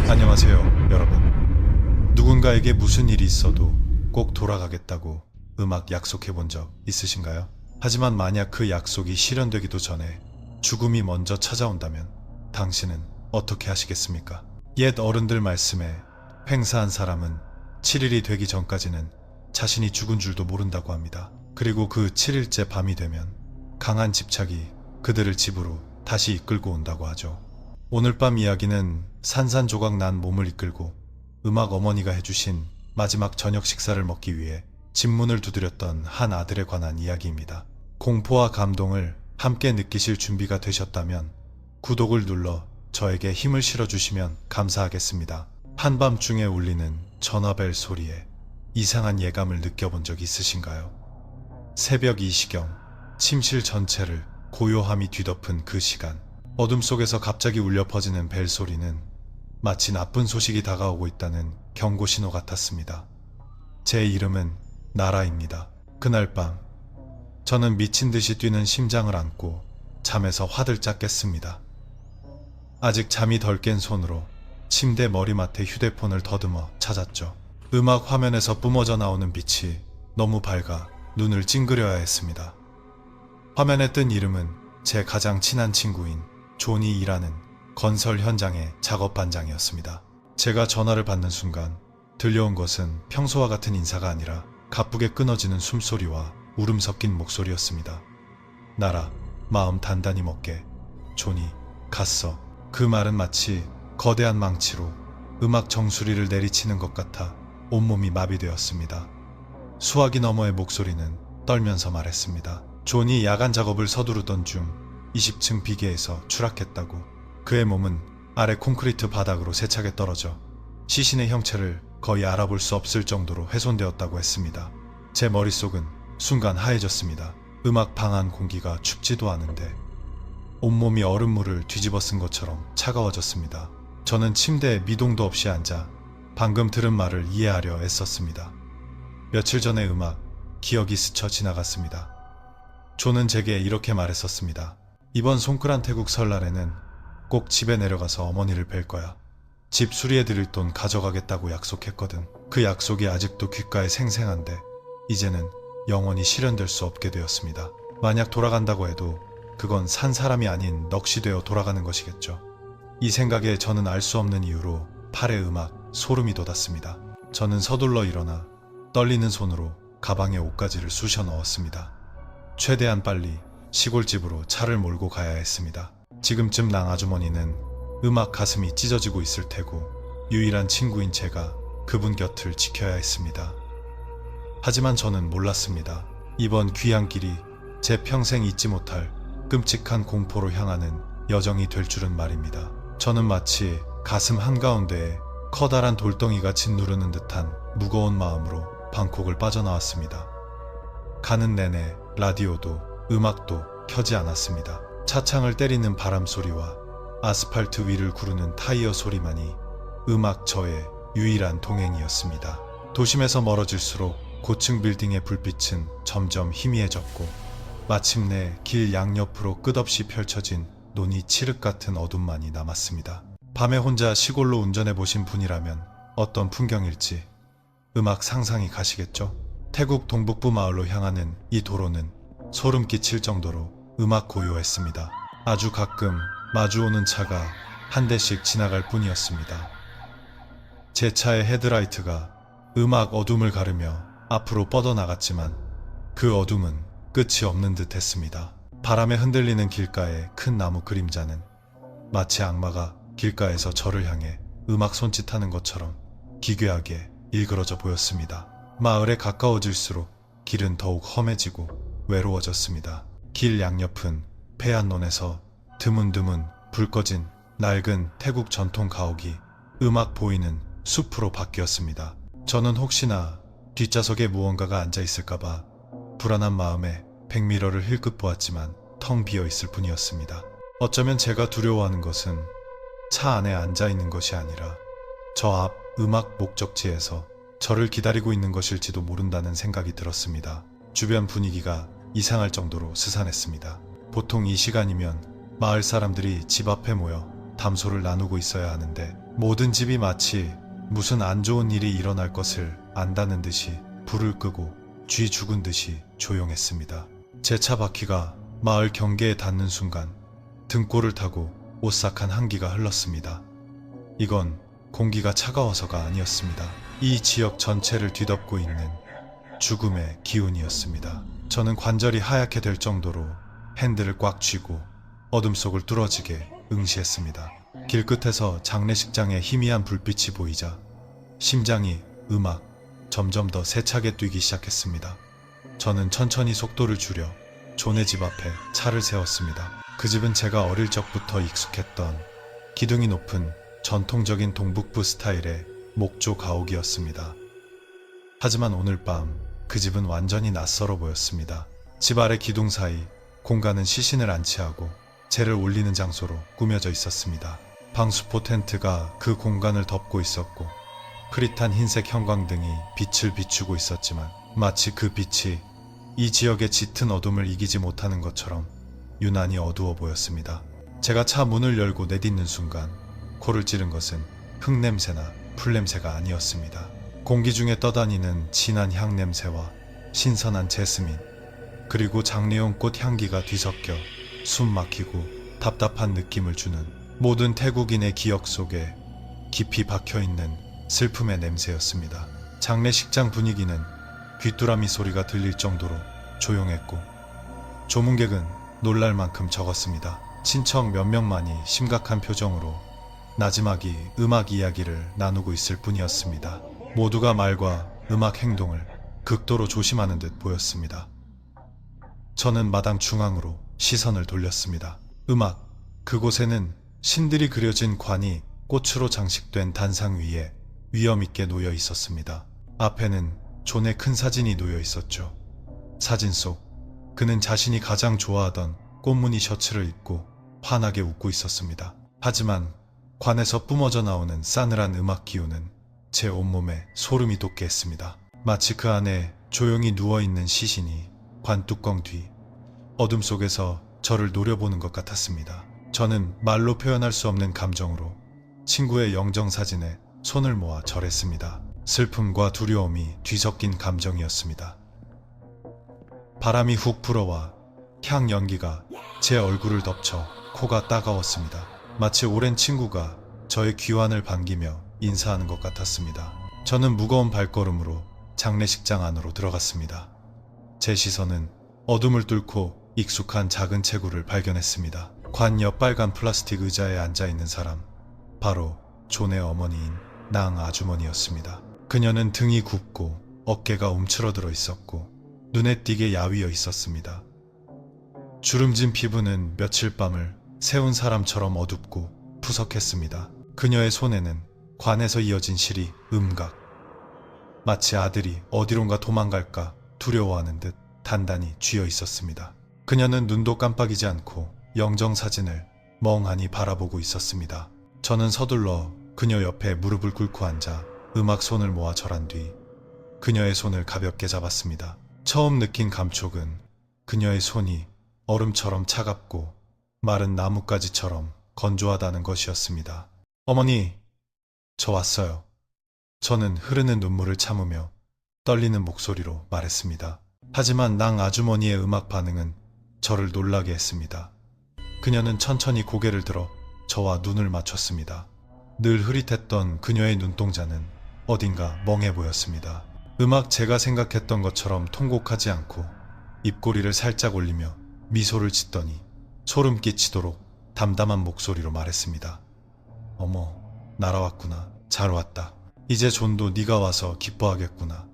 안녕하세요, 여러분. 누군가에게 무슨 일이 있어도 꼭 돌아가겠다고 음악 약속해 본 적 있으신가요? 하지만 만약 그 약속이 실현되기도 전에 죽음이 먼저 찾아온다면 당신은 어떻게 하시겠습니까? 옛 어른들 말씀에 횡사한 사람은 7일이 되기 전까지는 자신이 죽은 줄도 모른다고 합니다. 그리고 그 7일째 밤이 되면 강한 집착이 그들을 집으로 다시 이끌고 온다고 하죠. 오늘 밤 이야기는 산산조각 난 몸을 이끌고 음악 어머니가 해주신 마지막 저녁 식사를 먹기 위해 집 문을 두드렸던 한 아들에 관한 이야기입니다. 공포와 감동을 함께 느끼실 준비가 되셨다면 구독을 눌러 저에게 힘을 실어주시면 감사하겠습니다. 한밤중에 울리는 전화벨 소리에 이상한 예감을 느껴본 적 있으신가요? 새벽 이 시경, 침실 전체를 고요함이 뒤덮은 그 시간, 어둠 속에서 갑자기 울려 퍼지는 벨 소리는 마치 나쁜 소식이 다가오고 있다는 경고 신호 같았습니다. 제 이름은 나라입니다. 그날 밤, 저는 미친 듯이 뛰는 심장을 안고 잠에서 화들짝 깼습니다. 아직 잠이 덜 깬 손으로 침대 머리맡에 휴대폰을 더듬어 찾았죠. 음악 화면에서 뿜어져 나오는 빛이 너무 밝아 눈을 찡그려야 했습니다. 화면에 뜬 이름은 제 가장 친한 친구인 존이 일하는 건설 현장의 작업 반장이었습니다. 제가 전화를 받는 순간 들려온 것은 평소와 같은 인사가 아니라 가쁘게 끊어지는 숨소리와 울음 섞인 목소리였습니다. 나라, 마음 단단히 먹게. 존이 갔어. 그 말은 마치 거대한 망치로 음악 정수리를 내리치는 것 같아 온몸이 마비되었습니다. 수화기 너머의 목소리는 떨면서 말했습니다. 존이 야간 작업을 서두르던 중 20층 비계에서 추락했다고. 그의 몸은 아래 콘크리트 바닥으로 세차게 떨어져 시신의 형체를 거의 알아볼 수 없을 정도로 훼손되었다고 했습니다. 제 머릿속은 순간 하얘졌습니다. 음악 방 안 공기가 춥지도 않은데 온몸이 얼음물을 뒤집어 쓴 것처럼 차가워졌습니다. 저는 침대에 미동도 없이 앉아 방금 들은 말을 이해하려 애썼습니다. 며칠 전의 음악, 기억이 스쳐 지나갔습니다. 존은 제게 이렇게 말했었습니다. 이번 송크란 태국 설날에는 꼭 집에 내려가서 어머니를 뵐 거야. 집 수리해 드릴 돈 가져가겠다고 약속했거든. 그 약속이 아직도 귓가에 생생한데 이제는 영원히 실현될 수 없게 되었습니다. 만약 돌아간다고 해도 그건 산 사람이 아닌 넋이 되어 돌아가는 것이겠죠. 이 생각에 저는 알 수 없는 이유로 팔에 음악, 소름이 돋았습니다. 저는 서둘러 일어나 떨리는 손으로 가방에 옷가지를 쑤셔 넣었습니다. 최대한 빨리 시골집으로 차를 몰고 가야 했습니다. 지금쯤 낭아주머니는 음악 가슴이 찢어지고 있을 테고 유일한 친구인 제가 그분 곁을 지켜야 했습니다. 하지만 저는 몰랐습니다. 이번 귀한 길이 제 평생 잊지 못할 끔찍한 공포로 향하는 여정이 될 줄은 말입니다. 저는 마치 가슴 한가운데에 커다란 돌덩이가 짓누르는 듯한 무거운 마음으로 방콕을 빠져나왔습니다. 가는 내내 라디오도 음악도 켜지 않았습니다. 차창을 때리는 바람 소리와 아스팔트 위를 구르는 타이어 소리만이 음악 저의 유일한 동행이었습니다. 도심에서 멀어질수록 고층 빌딩의 불빛은 점점 희미해졌고 마침내 길 양옆으로 끝없이 펼쳐진 논이 칠흑 같은 어둠만이 남았습니다. 밤에 혼자 시골로 운전해 보신 분이라면 어떤 풍경일지 음악 상상이 가시겠죠? 태국 동북부 마을로 향하는 이 도로는 소름 끼칠 정도로 음악 고요했습니다. 아주 가끔 마주오는 차가 한 대씩 지나갈 뿐이었습니다. 제 차의 헤드라이트가 음악 어둠을 가르며 앞으로 뻗어나갔지만 그 어둠은 끝이 없는 듯 했습니다. 바람에 흔들리는 길가의 큰 나무 그림자는 마치 악마가 길가에서 저를 향해 음악 손짓하는 것처럼 기괴하게 일그러져 보였습니다. 마을에 가까워질수록 길은 더욱 험해지고 외로워졌습니다. 길 양옆은 폐안논에서 드문드문 불 꺼진 낡은 태국 전통 가옥이 음악 보이는 숲으로 바뀌었습니다. 저는 혹시나 뒷좌석에 무언가가 앉아있을까봐 불안한 마음에 백미러를 힐끗 보았지만 텅 비어있을 뿐이었습니다. 어쩌면 제가 두려워하는 것은 차 안에 앉아있는 것이 아니라 저 앞 음악 목적지에서 저를 기다리고 있는 것일지도 모른다는 생각이 들었습니다. 주변 분위기가 이상할 정도로 스산했습니다. 보통 이 시간이면 마을 사람들이 집 앞에 모여 담소를 나누고 있어야 하는데 모든 집이 마치 무슨 안 좋은 일이 일어날 것을 안다는 듯이 불을 끄고 쥐 죽은 듯이 조용했습니다. 제 차 바퀴가 마을 경계에 닿는 순간 등골을 타고 오싹한 한기가 흘렀습니다. 이건 공기가 차가워서가 아니었습니다. 이 지역 전체를 뒤덮고 있는 죽음의 기운이었습니다. 저는 관절이 하얗게 될 정도로 핸들을 꽉 쥐고 어둠 속을 뚫어지게 응시했습니다. 길끝에서 장례식장의 희미한 불빛이 보이자 심장이 점점 더 세차게 뛰기 시작했습니다. 저는 천천히 속도를 줄여 존의 집 앞에 차를 세웠습니다. 그 집은 제가 어릴 적부터 익숙했던 기둥이 높은 전통적인 동북부 스타일의 목조 가옥이었습니다. 하지만 오늘 밤 그 집은 완전히 낯설어 보였습니다. 집 아래 기둥 사이 공간은 시신을 안치하고 재를 올리는 장소로 꾸며져 있었습니다. 방수포 텐트가 그 공간을 덮고 있었고 흐릿한 흰색 형광등이 빛을 비추고 있었지만 마치 그 빛이 이 지역의 짙은 어둠을 이기지 못하는 것처럼 유난히 어두워 보였습니다. 제가 차 문을 열고 내딛는 순간 코를 찌른 것은 흙냄새나 풀냄새가 아니었습니다. 공기 중에 떠다니는 진한 향냄새와 신선한 제스민, 그리고 장례용 꽃 향기가 뒤섞여 숨 막히고 답답한 느낌을 주는 모든 태국인의 기억 속에 깊이 박혀있는 슬픔의 냄새였습니다. 장례식장 분위기는 귀뚜라미 소리가 들릴 정도로 조용했고 조문객은 놀랄 만큼 적었습니다. 친척 몇 명만이 심각한 표정으로 나지막이 음악 이야기를 나누고 있을 뿐이었습니다. 모두가 말과 음악 행동을 극도로 조심하는 듯 보였습니다. 저는 마당 중앙으로 시선을 돌렸습니다. 그곳에는 신들이 그려진 관이 꽃으로 장식된 단상 위에 위엄있게 놓여 있었습니다. 앞에는 존의 큰 사진이 놓여 있었죠. 사진 속 그는 자신이 가장 좋아하던 꽃무늬 셔츠를 입고 환하게 웃고 있었습니다. 하지만 관에서 뿜어져 나오는 싸늘한 음악 기운은 제 온몸에 소름이 돋게 했습니다. 마치 그 안에 조용히 누워있는 시신이 관 뚜껑 뒤 어둠 속에서 저를 노려보는 것 같았습니다. 저는 말로 표현할 수 없는 감정으로 친구의 영정사진에 손을 모아 절했습니다. 슬픔과 두려움이 뒤섞인 감정이었습니다. 바람이 훅 불어와 향 연기가 제 얼굴을 덮쳐 코가 따가웠습니다. 마치 오랜 친구가 저의 귀환을 반기며 인사하는 것 같았습니다. 저는 무거운 발걸음으로 장례식장 안으로 들어갔습니다. 제 시선은 어둠을 뚫고 익숙한 작은 체구를 발견했습니다. 관 옆 빨간 플라스틱 의자에 앉아있는 사람, 바로 존의 어머니인 낭 아주머니였습니다. 그녀는 등이 굽고 어깨가 움츠러들어 있었고 눈에 띄게 야위어 있었습니다. 주름진 피부는 며칠 밤을 새운 사람처럼 어둡고 푸석했습니다. 그녀의 손에는 관에서 이어진 실이 마치 아들이 어디론가 도망갈까 두려워하는 듯 단단히 쥐어 있었습니다. 그녀는 눈도 깜빡이지 않고 영정사진을 멍하니 바라보고 있었습니다. 저는 서둘러 그녀 옆에 무릎을 꿇고 앉아 손을 모아 절한 뒤 그녀의 손을 가볍게 잡았습니다. 처음 느낀 감촉은 그녀의 손이 얼음처럼 차갑고 마른 나뭇가지처럼 건조하다는 것이었습니다. 어머니, 저 왔어요. 저는 흐르는 눈물을 참으며 떨리는 목소리로 말했습니다. 하지만 낭 아주머니의 음악 반응은 저를 놀라게 했습니다. 그녀는 천천히 고개를 들어 저와 눈을 맞췄습니다. 늘 흐릿했던 그녀의 눈동자는 어딘가 멍해 보였습니다. 제가 생각했던 것처럼 통곡하지 않고 입꼬리를 살짝 올리며 미소를 짓더니 소름 끼치도록 담담한 목소리로 말했습니다. 어머, 날아왔구나. 잘 왔다. 이제 존도 네가 와서 기뻐하겠구나.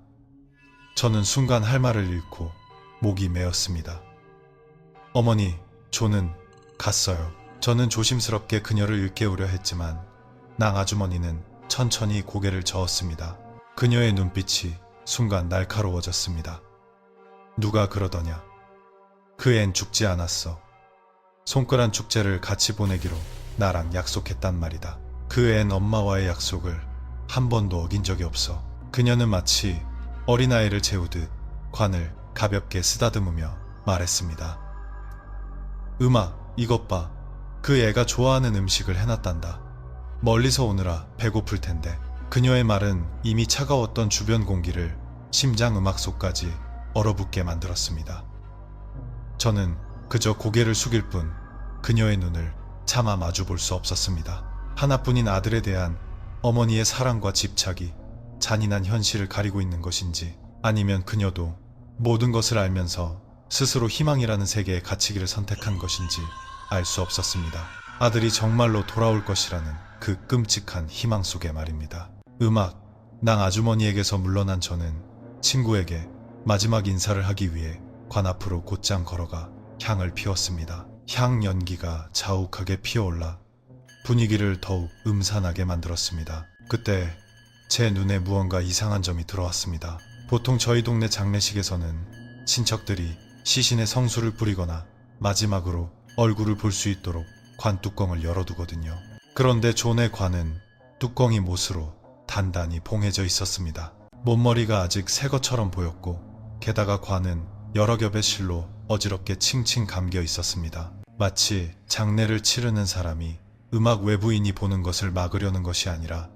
저는 순간 할 말을 잃고 목이 메었습니다. 어머니, 존은 갔어요. 저는 조심스럽게 그녀를 일깨우려 했지만 낭 아주머니는 천천히 고개를 저었습니다. 그녀의 눈빛이 순간 날카로워졌습니다. 누가 그러더냐. 그 앤 죽지 않았어. 손가락 축제를 같이 보내기로 나랑 약속했단 말이다. 그 앤 엄마와의 약속을 한 번도 어긴 적이 없어. 그녀는 마치 어린아이를 재우듯 관을 가볍게 쓰다듬으며 말했습니다. 이것 봐. 그 애가 좋아하는 음식을 해놨단다. 멀리서 오느라 배고플 텐데. 그녀의 말은 이미 차가웠던 주변 공기를 심장 음악소까지 얼어붙게 만들었습니다. 저는 그저 고개를 숙일 뿐 그녀의 눈을 차마 마주 볼 수 없었습니다. 하나뿐인 아들에 대한 어머니의 사랑과 집착이 잔인한 현실을 가리고 있는 것인지, 아니면 그녀도 모든 것을 알면서 스스로 희망이라는 세계에 갇히기를 선택한 것인지 알 수 없었습니다. 아들이 정말로 돌아올 것이라는 그 끔찍한 희망 속에 말입니다. 낭 아주머니에게서 물러난 저는 친구에게 마지막 인사를 하기 위해 관 앞으로 곧장 걸어가 향을 피웠습니다. 향 연기가 자욱하게 피어올라 분위기를 더욱 음산하게 만들었습니다. 그때 제 눈에 무언가 이상한 점이 들어왔습니다. 보통 저희 동네 장례식에서는 친척들이 시신의 성수를 뿌리거나 마지막으로 얼굴을 볼 수 있도록 관 뚜껑을 열어두거든요. 그런데 존의 관은 뚜껑이 못으로 단단히 봉해져 있었습니다. 못머리가 아직 새 것처럼 보였고, 게다가 관은 여러 겹의 실로 어지럽게 칭칭 감겨 있었습니다. 마치 장례를 치르는 사람이 음악 외부인이 보는 것을 막으려는 것이 아니라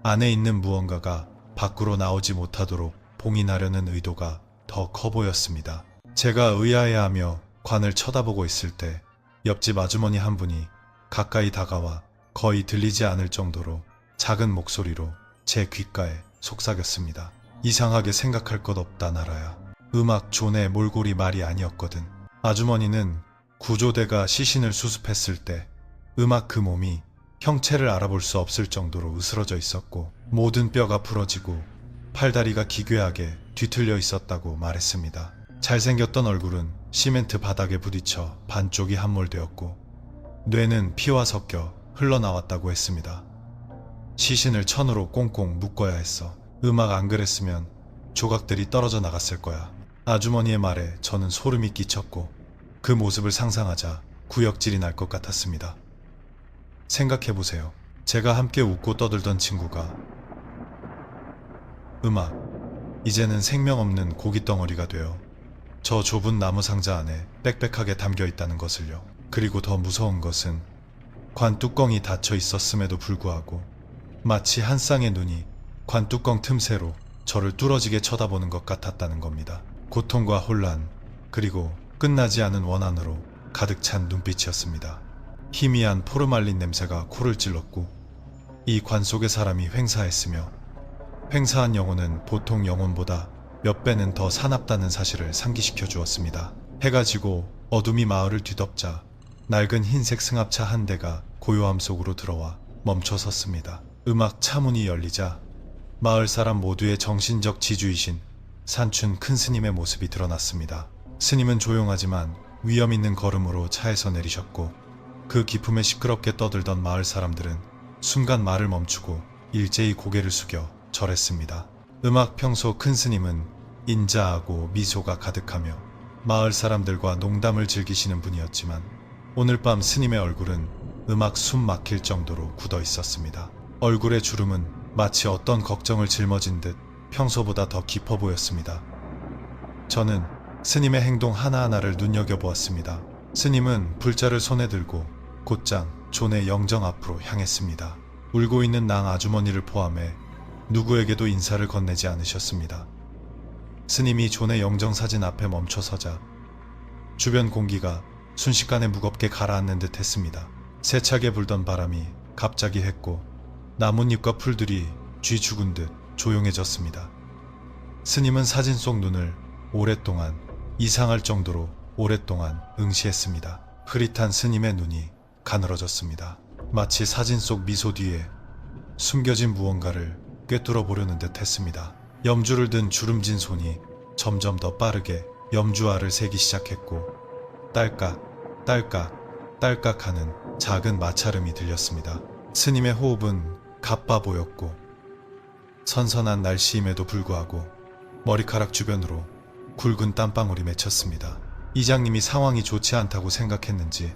안에 있는 무언가가 밖으로 나오지 못하도록 봉인하려는 의도가 더 커 보였습니다. 제가 의아해하며 관을 쳐다보고 있을 때 옆집 아주머니 한 분이 가까이 다가와 거의 들리지 않을 정도로 작은 목소리로 제 귓가에 속삭였습니다. 이상하게 생각할 것 없다 나라야. 음악 존의 몰골이 말이 아니었거든. 아주머니는 구조대가 시신을 수습했을 때 음악 그 몸이 형체를 알아볼 수 없을 정도로 으스러져 있었고, 모든 뼈가 부러지고 팔다리가 기괴하게 뒤틀려 있었다고 말했습니다. 잘생겼던 얼굴은 시멘트 바닥에 부딪혀 반쪽이 함몰되었고 뇌는 피와 섞여 흘러나왔다고 했습니다. 시신을 천으로 꽁꽁 묶어야 했어. 음악 안 그랬으면 조각들이 떨어져 나갔을 거야. 아주머니의 말에 저는 소름이 끼쳤고 그 모습을 상상하자 구역질이 날 것 같았습니다. 생각해보세요. 제가 함께 웃고 떠들던 친구가 이제는 생명 없는 고깃덩어리가 되어 저 좁은 나무 상자 안에 빽빽하게 담겨 있다는 것을요. 그리고 더 무서운 것은 관 뚜껑이 닫혀 있었음에도 불구하고 마치 한 쌍의 눈이 관 뚜껑 틈새로 저를 뚫어지게 쳐다보는 것 같았다는 겁니다. 고통과 혼란, 그리고 끝나지 않은 원한으로 가득 찬 눈빛이었습니다. 희미한 포르말린 냄새가 코를 찔렀고, 이 관 속의 사람이 횡사했으며 횡사한 영혼은 보통 영혼보다 몇 배는 더 사납다는 사실을 상기시켜 주었습니다. 해가 지고 어둠이 마을을 뒤덮자 낡은 흰색 승합차 한 대가 고요함 속으로 들어와 멈춰 섰습니다. 음악 차문이 열리자 마을 사람 모두의 정신적 지주이신 산춘 큰 스님의 모습이 드러났습니다. 스님은 조용하지만 위험 있는 걸음으로 차에서 내리셨고, 그 기품에 시끄럽게 떠들던 마을 사람들은 순간 말을 멈추고 일제히 고개를 숙여 절했습니다. 음악 평소 큰 스님은 인자하고 미소가 가득하며 마을 사람들과 농담을 즐기시는 분이었지만, 오늘 밤 스님의 얼굴은 음악 숨 막힐 정도로 굳어 있었습니다. 얼굴의 주름은 마치 어떤 걱정을 짊어진 듯 평소보다 더 깊어 보였습니다. 저는 스님의 행동 하나하나를 눈여겨보았습니다. 스님은 불자를 손에 들고 곧장 존의 영정 앞으로 향했습니다. 울고 있는 낭 아주머니를 포함해 누구에게도 인사를 건네지 않으셨습니다. 스님이 존의 영정 사진 앞에 멈춰서자 주변 공기가 순식간에 무겁게 가라앉는 듯 했습니다. 세차게 불던 바람이 갑자기 했고 나뭇잎과 풀들이 쥐 죽은 듯 조용해졌습니다. 스님은 사진 속 눈을 오랫동안, 이상할 정도로 오랫동안 응시했습니다. 흐릿한 스님의 눈이 가늘어졌습니다. 마치 사진 속 미소 뒤에 숨겨진 무언가를 꿰뚫어 보려는 듯 했습니다. 염주를 든 주름진 손이 점점 더 빠르게 염주알을 세기 시작했고, 딸깍 딸깍 딸깍 하는 작은 마찰음이 들렸습니다. 스님의 호흡은 가빠 보였고 선선한 날씨임에도 불구하고 머리카락 주변으로 굵은 땀방울이 맺혔습니다. 이장님이 상황이 좋지 않다고 생각했는지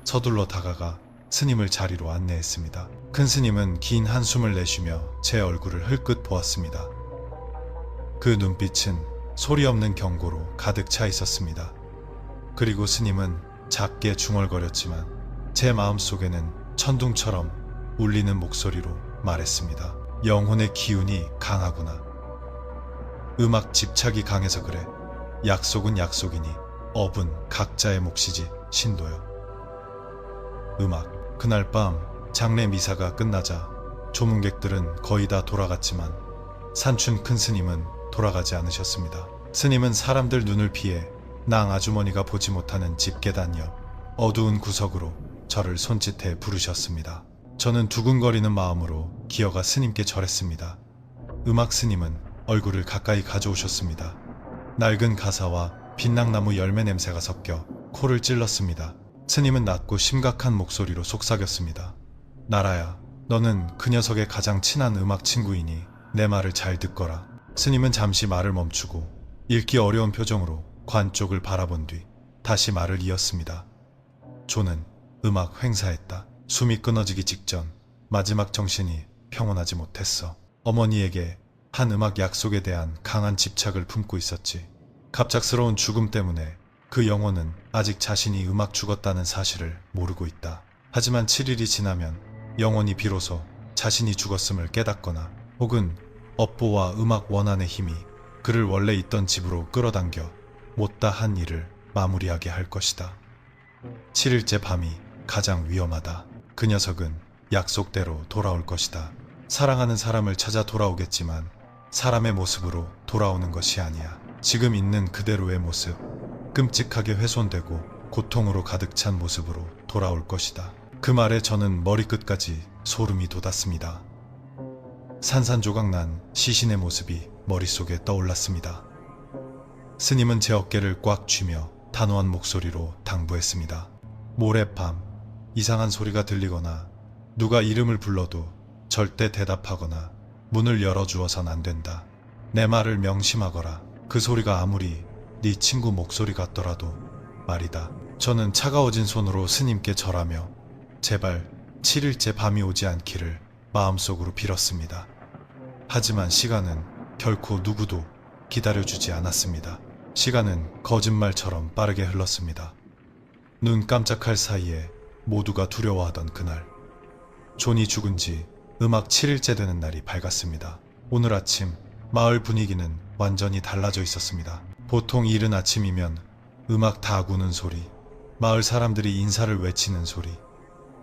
서둘러 다가가 스님을 자리로 안내했습니다. 큰 스님은 긴 한숨을 내쉬며 제 얼굴을 흘끗 보았습니다. 그 눈빛은 소리 없는 경고로 가득 차 있었습니다. 그리고 스님은 작게 중얼거렸지만 제 마음속에는 천둥처럼 울리는 목소리로 말했습니다. 영혼의 기운이 강하구나. 음악 집착이 강해서 그래. 약속은 약속이니 업은 각자의 몫이지 신도여. 음악. 그날 밤 장례 미사가 끝나자 조문객들은 거의 다 돌아갔지만 산춘 큰 스님은 돌아가지 않으셨습니다. 스님은 사람들 눈을 피해 낭 아주머니가 보지 못하는 집 계단 옆 어두운 구석으로 저를 손짓해 부르셨습니다. 저는 두근거리는 마음으로 기어가 스님께 절했습니다. 음악 스님은 얼굴을 가까이 가져오셨습니다. 낡은 가사와 빛낭나무 열매 냄새가 섞여 코를 찔렀습니다. 스님은 낮고 심각한 목소리로 속삭였습니다. 나라야, 너는 그 녀석의 가장 친한 음악 친구이니 내 말을 잘 듣거라. 스님은 잠시 말을 멈추고 읽기 어려운 표정으로 관 쪽을 바라본 뒤 다시 말을 이었습니다. 조는 음악 횡사했다. 숨이 끊어지기 직전 마지막 정신이 평온하지 못했어. 어머니에게 한 음악 약속에 대한 강한 집착을 품고 있었지. 갑작스러운 죽음 때문에 그 영혼은 아직 자신이 음악 죽었다는 사실을 모르고 있다. 하지만 7일이 지나면 영혼이 비로소 자신이 죽었음을 깨닫거나 혹은 업보와 음악 원한의 힘이 그를 원래 있던 집으로 끌어당겨 못다 한 일을 마무리하게 할 것이다. 7일째 밤이 가장 위험하다. 그 녀석은 약속대로 돌아올 것이다. 사랑하는 사람을 찾아 돌아오겠지만 사람의 모습으로 돌아오는 것이 아니야. 지금 있는 그대로의 모습, 끔찍하게 훼손되고 고통으로 가득 찬 모습으로 돌아올 것이다. 그 말에 저는 머리끝까지 소름이 돋았습니다. 산산조각난 시신의 모습이 머릿속에 떠올랐습니다. 스님은 제 어깨를 꽉 쥐며 단호한 목소리로 당부했습니다. 모레밤 이상한 소리가 들리거나 누가 이름을 불러도 절대 대답하거나 문을 열어주어선 안 된다. 내 말을 명심하거라. 그 소리가 아무리 네 친구 목소리 같더라도 말이다. 저는 차가워진 손으로 스님께 절하며 제발 7일째 밤이 오지 않기를 마음속으로 빌었습니다. 하지만 시간은 결코 누구도 기다려주지 않았습니다. 시간은 거짓말처럼 빠르게 흘렀습니다. 눈 깜짝할 사이에 모두가 두려워하던 그날, 존이 죽은 지 음악 7일째 되는 날이 밝았습니다. 오늘 아침 마을 분위기는 완전히 달라져 있었습니다. 보통 이른 아침이면 음악 다 구는 소리, 마을 사람들이 인사를 외치는 소리,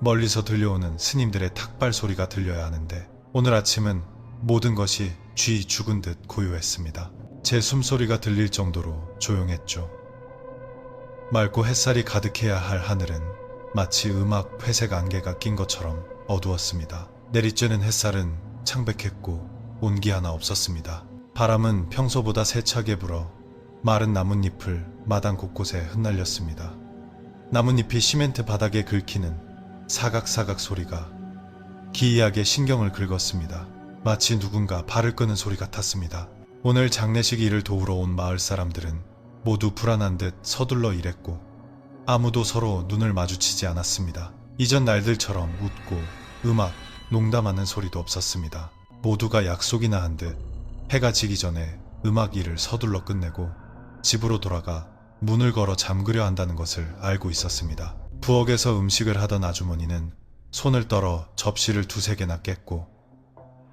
멀리서 들려오는 스님들의 탁발 소리가 들려야 하는데 오늘 아침은 모든 것이 쥐 죽은 듯 고요했습니다. 제 숨소리가 들릴 정도로 조용했죠. 맑고 햇살이 가득해야 할 하늘은 마치 음악 회색 안개가 낀 것처럼 어두웠습니다. 내리쬐는 햇살은 창백했고 온기 하나 없었습니다. 바람은 평소보다 세차게 불어 마른 나뭇잎을 마당 곳곳에 흩날렸습니다. 나뭇잎이 시멘트 바닥에 긁히는 사각사각 소리가 기이하게 신경을 긁었습니다. 마치 누군가 발을 끄는 소리 같았습니다. 오늘 장례식 일을 도우러 온 마을 사람들은 모두 불안한 듯 서둘러 일했고 아무도 서로 눈을 마주치지 않았습니다. 이전 날들처럼 웃고 음악, 농담하는 소리도 없었습니다. 모두가 약속이나 한 듯 해가 지기 전에 음악 일을 서둘러 끝내고 집으로 돌아가 문을 걸어 잠그려 한다는 것을 알고 있었습니다. 부엌에서 음식을 하던 아주머니는 손을 떨어 접시를 두세 개나 깼고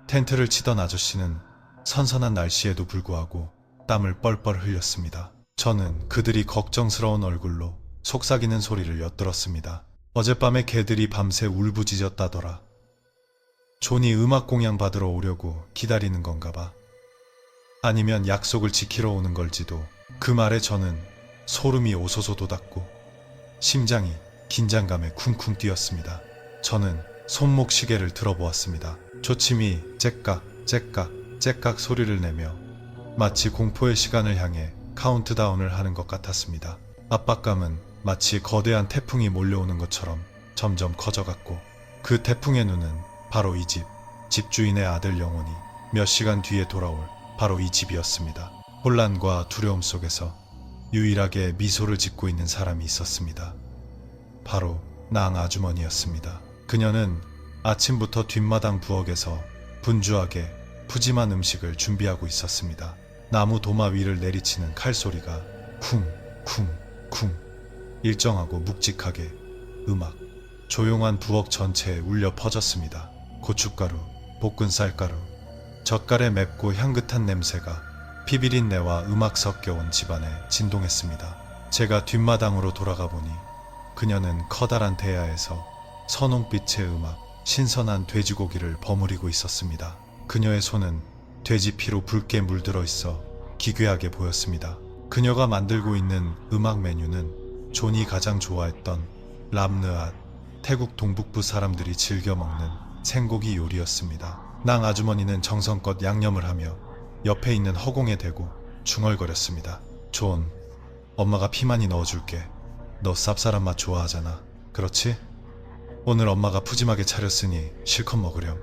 텐트를 치던 아저씨는 선선한 날씨에도 불구하고 땀을 뻘뻘 흘렸습니다. 저는 그들이 걱정스러운 얼굴로 속삭이는 소리를 엿들었습니다. 어젯밤에 개들이 밤새 울부짖었다더라. 존이 음악 공양 받으러 오려고 기다리는 건가 봐. 아니면 약속을 지키러 오는 걸지도. 그 말에 저는 소름이 오소소 돋았고 심장이 긴장감에 쿵쿵 뛰었습니다. 저는 손목 시계를 들어보았습니다. 초침이 째깍 째깍 째깍 소리를 내며 마치 공포의 시간을 향해 카운트다운을 하는 것 같았습니다. 압박감은 마치 거대한 태풍이 몰려오는 것처럼 점점 커져갔고 그 태풍의 눈은 바로 이 집, 집주인의 아들 영혼이 몇 시간 뒤에 돌아올 바로 이 집이었습니다. 혼란과 두려움 속에서 유일하게 미소를 짓고 있는 사람이 있었습니다. 바로 낭 아주머니였습니다. 그녀는 아침부터 뒷마당 부엌에서 분주하게 푸짐한 음식을 준비하고 있었습니다. 나무 도마 위를 내리치는 칼소리가 쿵쿵쿵 일정하고 묵직하게 음악 조용한 부엌 전체에 울려 퍼졌습니다. 고춧가루, 볶은 쌀가루, 젓갈의 맵고 향긋한 냄새가 피비린내와 음악 섞여온 집안에 진동했습니다. 제가 뒷마당으로 돌아가 보니 그녀는 커다란 대야에서 선홍빛의 음악, 신선한 돼지고기를 버무리고 있었습니다. 그녀의 손은 돼지 피로 붉게 물들어 있어 기괴하게 보였습니다. 그녀가 만들고 있는 음악 메뉴는 존이 가장 좋아했던 람느앗, 태국 동북부 사람들이 즐겨 먹는 생고기 요리였습니다. 낭 아주머니는 정성껏 양념을 하며 옆에 있는 허공에 대고 중얼거렸습니다. 존, 엄마가 피 많이 넣어줄게. 너 쌉쌀한 맛 좋아하잖아. 그렇지? 오늘 엄마가 푸짐하게 차렸으니 실컷 먹으렴.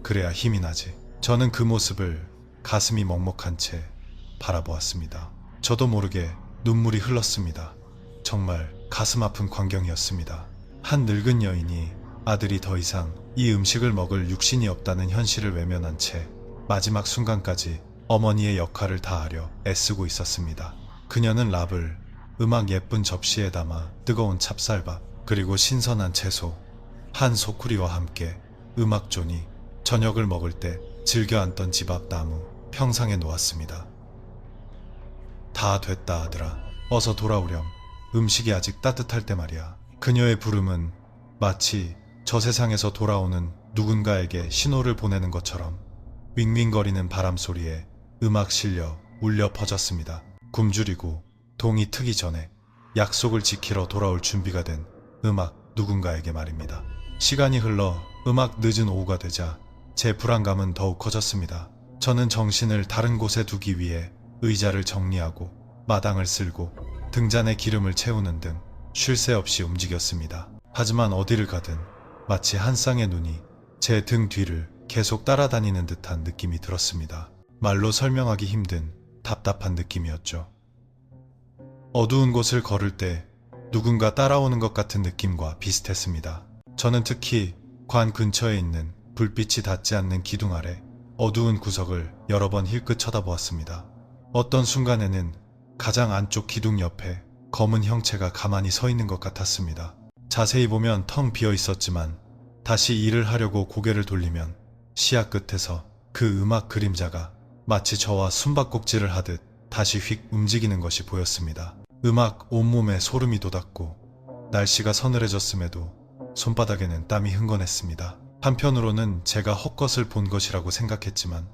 그래야 힘이 나지. 저는 그 모습을 가슴이 먹먹한 채 바라보았습니다. 저도 모르게 눈물이 흘렀습니다. 정말 가슴 아픈 광경이었습니다. 한 늙은 여인이 아들이 더 이상 이 음식을 먹을 육신이 없다는 현실을 외면한 채 마지막 순간까지 어머니의 역할을 다하려 애쓰고 있었습니다. 그녀는 랍을 음악 예쁜 접시에 담아 뜨거운 찹쌀밥 그리고 신선한 채소, 한 소쿠리와 함께 음악존이 저녁을 먹을 때 즐겨 앉던 집 앞 나무 평상에 놓았습니다. 다 됐다 아들아. 어서 돌아오렴. 음식이 아직 따뜻할 때 말이야. 그녀의 부름은 마치 저 세상에서 돌아오는 누군가에게 신호를 보내는 것처럼 윙윙거리는 바람 소리에 음악 실려 울려 퍼졌습니다. 굶주리고 동이 트기 전에 약속을 지키러 돌아올 준비가 된 음악 누군가에게 말입니다. 시간이 흘러 음악 늦은 오후가 되자 제 불안감은 더욱 커졌습니다. 저는 정신을 다른 곳에 두기 위해 의자를 정리하고 마당을 쓸고 등잔에 기름을 채우는 등 쉴 새 없이 움직였습니다. 하지만 어디를 가든 마치 한 쌍의 눈이 제 등 뒤를 계속 따라다니는 듯한 느낌이 들었습니다. 말로 설명하기 힘든 답답한 느낌이었죠. 어두운 곳을 걸을 때 누군가 따라오는 것 같은 느낌과 비슷했습니다. 저는 특히 관 근처에 있는 불빛이 닿지 않는 기둥 아래 어두운 구석을 여러 번 힐끗 쳐다보았습니다. 어떤 순간에는 가장 안쪽 기둥 옆에 검은 형체가 가만히 서 있는 것 같았습니다. 자세히 보면 텅 비어 있었지만 다시 일을 하려고 고개를 돌리면 시야 끝에서 그 음악 그림자가 마치 저와 숨바꼭질을 하듯 다시 휙 움직이는 것이 보였습니다. 음악 온몸에 소름이 돋았고 날씨가 서늘해졌음에도 손바닥에는 땀이 흥건했습니다. 한편으로는 제가 헛것을 본 것이라고 생각했지만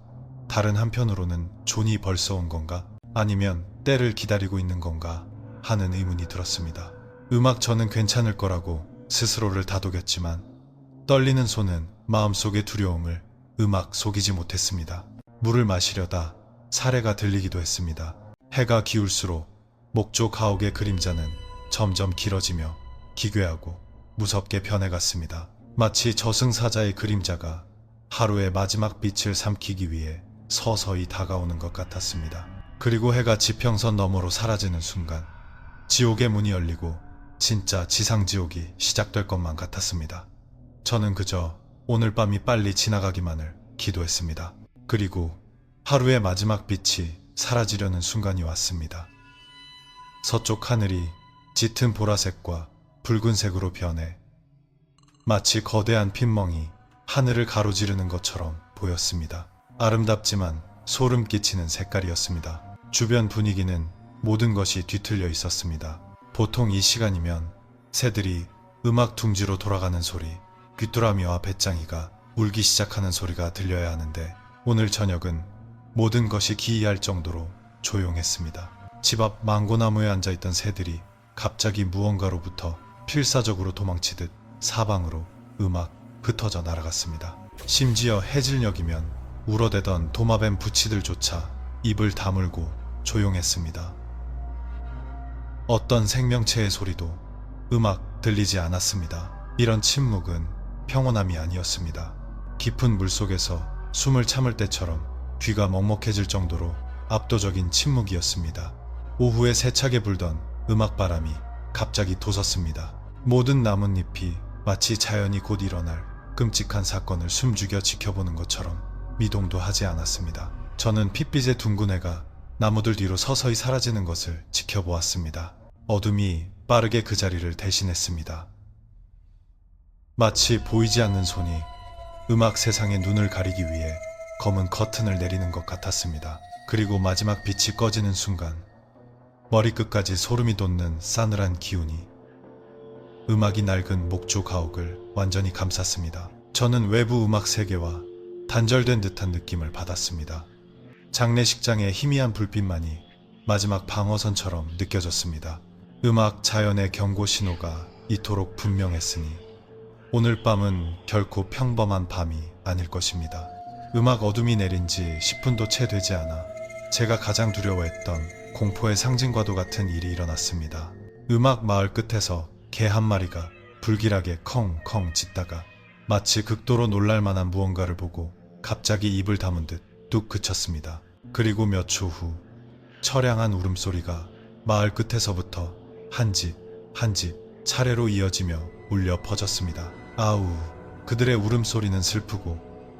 다른 한편으로는 존이 벌써 온 건가? 아니면 때를 기다리고 있는 건가? 하는 의문이 들었습니다. 음악 저는 괜찮을 거라고 스스로를 다독였지만 떨리는 손은 마음속의 두려움을 음악 속이지 못했습니다. 물을 마시려다 사례가 들리기도 했습니다. 해가 기울수록 목조 가옥의 그림자는 점점 길어지며 기괴하고 무섭게 변해갔습니다. 마치 저승사자의 그림자가 하루의 마지막 빛을 삼키기 위해 서서히 다가오는 것 같았습니다. 그리고 해가 지평선 너머로 사라지는 순간 지옥의 문이 열리고 진짜 지상지옥이 시작될 것만 같았습니다. 저는 그저 오늘 밤이 빨리 지나가기만을 기도했습니다. 그리고 하루의 마지막 빛이 사라지려는 순간이 왔습니다. 서쪽 하늘이 짙은 보라색과 붉은색으로 변해 마치 거대한 핏멍이 하늘을 가로지르는 것처럼 보였습니다. 아름답지만 소름 끼치는 색깔이었습니다. 주변 분위기는 모든 것이 뒤틀려 있었습니다. 보통 이 시간이면 새들이 음악 둥지로 돌아가는 소리, 귀뚜라미와 배짱이가 울기 시작하는 소리가 들려야 하는데 오늘 저녁은 모든 것이 기이할 정도로 조용했습니다. 집 앞 망고나무에 앉아있던 새들이 갑자기 무언가로부터 필사적으로 도망치듯 사방으로 음악 흩어져 날아갔습니다. 심지어 해질녘이면 울어대던 도마뱀 부치들조차 입을 다물고 조용했습니다. 어떤 생명체의 소리도 음악 들리지 않았습니다. 이런 침묵은 평온함이 아니었습니다. 깊은 물속에서 숨을 참을 때처럼 귀가 먹먹해질 정도로 압도적인 침묵이었습니다. 오후에 세차게 불던 음악바람이 갑자기 돋았습니다. 모든 나뭇잎이 마치 자연이 곧 일어날 끔찍한 사건을 숨죽여 지켜보는 것처럼 미동도 하지 않았습니다. 저는 핏빛의 둥근 해가 나무들 뒤로 서서히 사라지는 것을 지켜보았습니다. 어둠이 빠르게 그 자리를 대신했습니다. 마치 보이지 않는 손이 음악 세상의 눈을 가리기 위해 검은 커튼을 내리는 것 같았습니다. 그리고 마지막 빛이 꺼지는 순간 머리끝까지 소름이 돋는 싸늘한 기운이 음악이 낡은 목조 가옥을 완전히 감쌌습니다. 저는 외부 음악 세계와 단절된 듯한 느낌을 받았습니다. 장례식장의 희미한 불빛만이 마지막 방어선처럼 느껴졌습니다. 음악 자연의 경고 신호가 이토록 분명했으니 오늘 밤은 결코 평범한 밤이 아닐 것입니다. 음악 어둠이 내린 지 10분도 채 되지 않아 제가 가장 두려워했던 공포의 상징과도 같은 일이 일어났습니다. 음악 마을 끝에서 개 한 마리가 불길하게 컹컹 짖다가 마치 극도로 놀랄만한 무언가를 보고 갑자기 입을 다문 듯 뚝 그쳤습니다. 그리고 몇 초 후 처량한 울음소리가 마을 끝에서부터 한 집 한 집 차례로 이어지며 울려 퍼졌습니다. 아우, 그들의 울음소리는 슬프고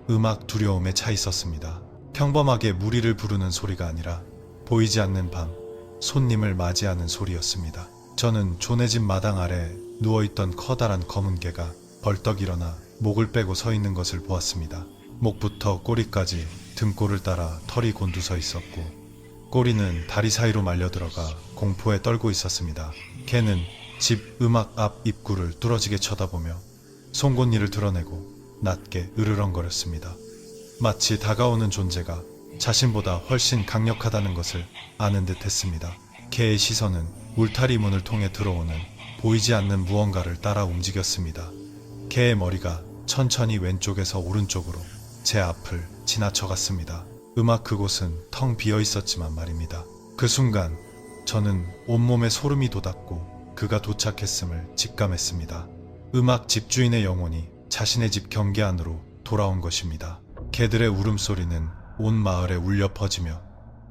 음악 두려움에 차 있었습니다. 평범하게 무리를 부르는 소리가 아니라 보이지 않는 밤 손님을 맞이하는 소리였습니다. 저는 존의 집 마당 아래 누워있던 커다란 검은 개가 벌떡 일어나 목을 빼고 서 있는 것을 보았습니다. 목부터 꼬리까지 등골을 따라 털이 곤두서 있었고 꼬리는 다리 사이로 말려들어가 공포에 떨고 있었습니다. 개는 집 음악 앞 입구를 뚫어지게 쳐다보며 송곳니를 드러내고 낮게 으르렁거렸습니다. 마치 다가오는 존재가 자신보다 훨씬 강력하다는 것을 아는 듯 했습니다. 개의 시선은 울타리 문을 통해 들어오는 보이지 않는 무언가를 따라 움직였습니다. 개의 머리가 천천히 왼쪽에서 오른쪽으로 제 앞을 지나쳐갔습니다. 음악 그곳은 텅 비어 있었지만 말입니다. 그 순간 저는 온몸에 소름이 돋았고 그가 도착했음을 직감했습니다. 음악 집주인의 영혼이 자신의 집 경계 안으로 돌아온 것입니다. 개들의 울음소리는 온 마을에 울려 퍼지며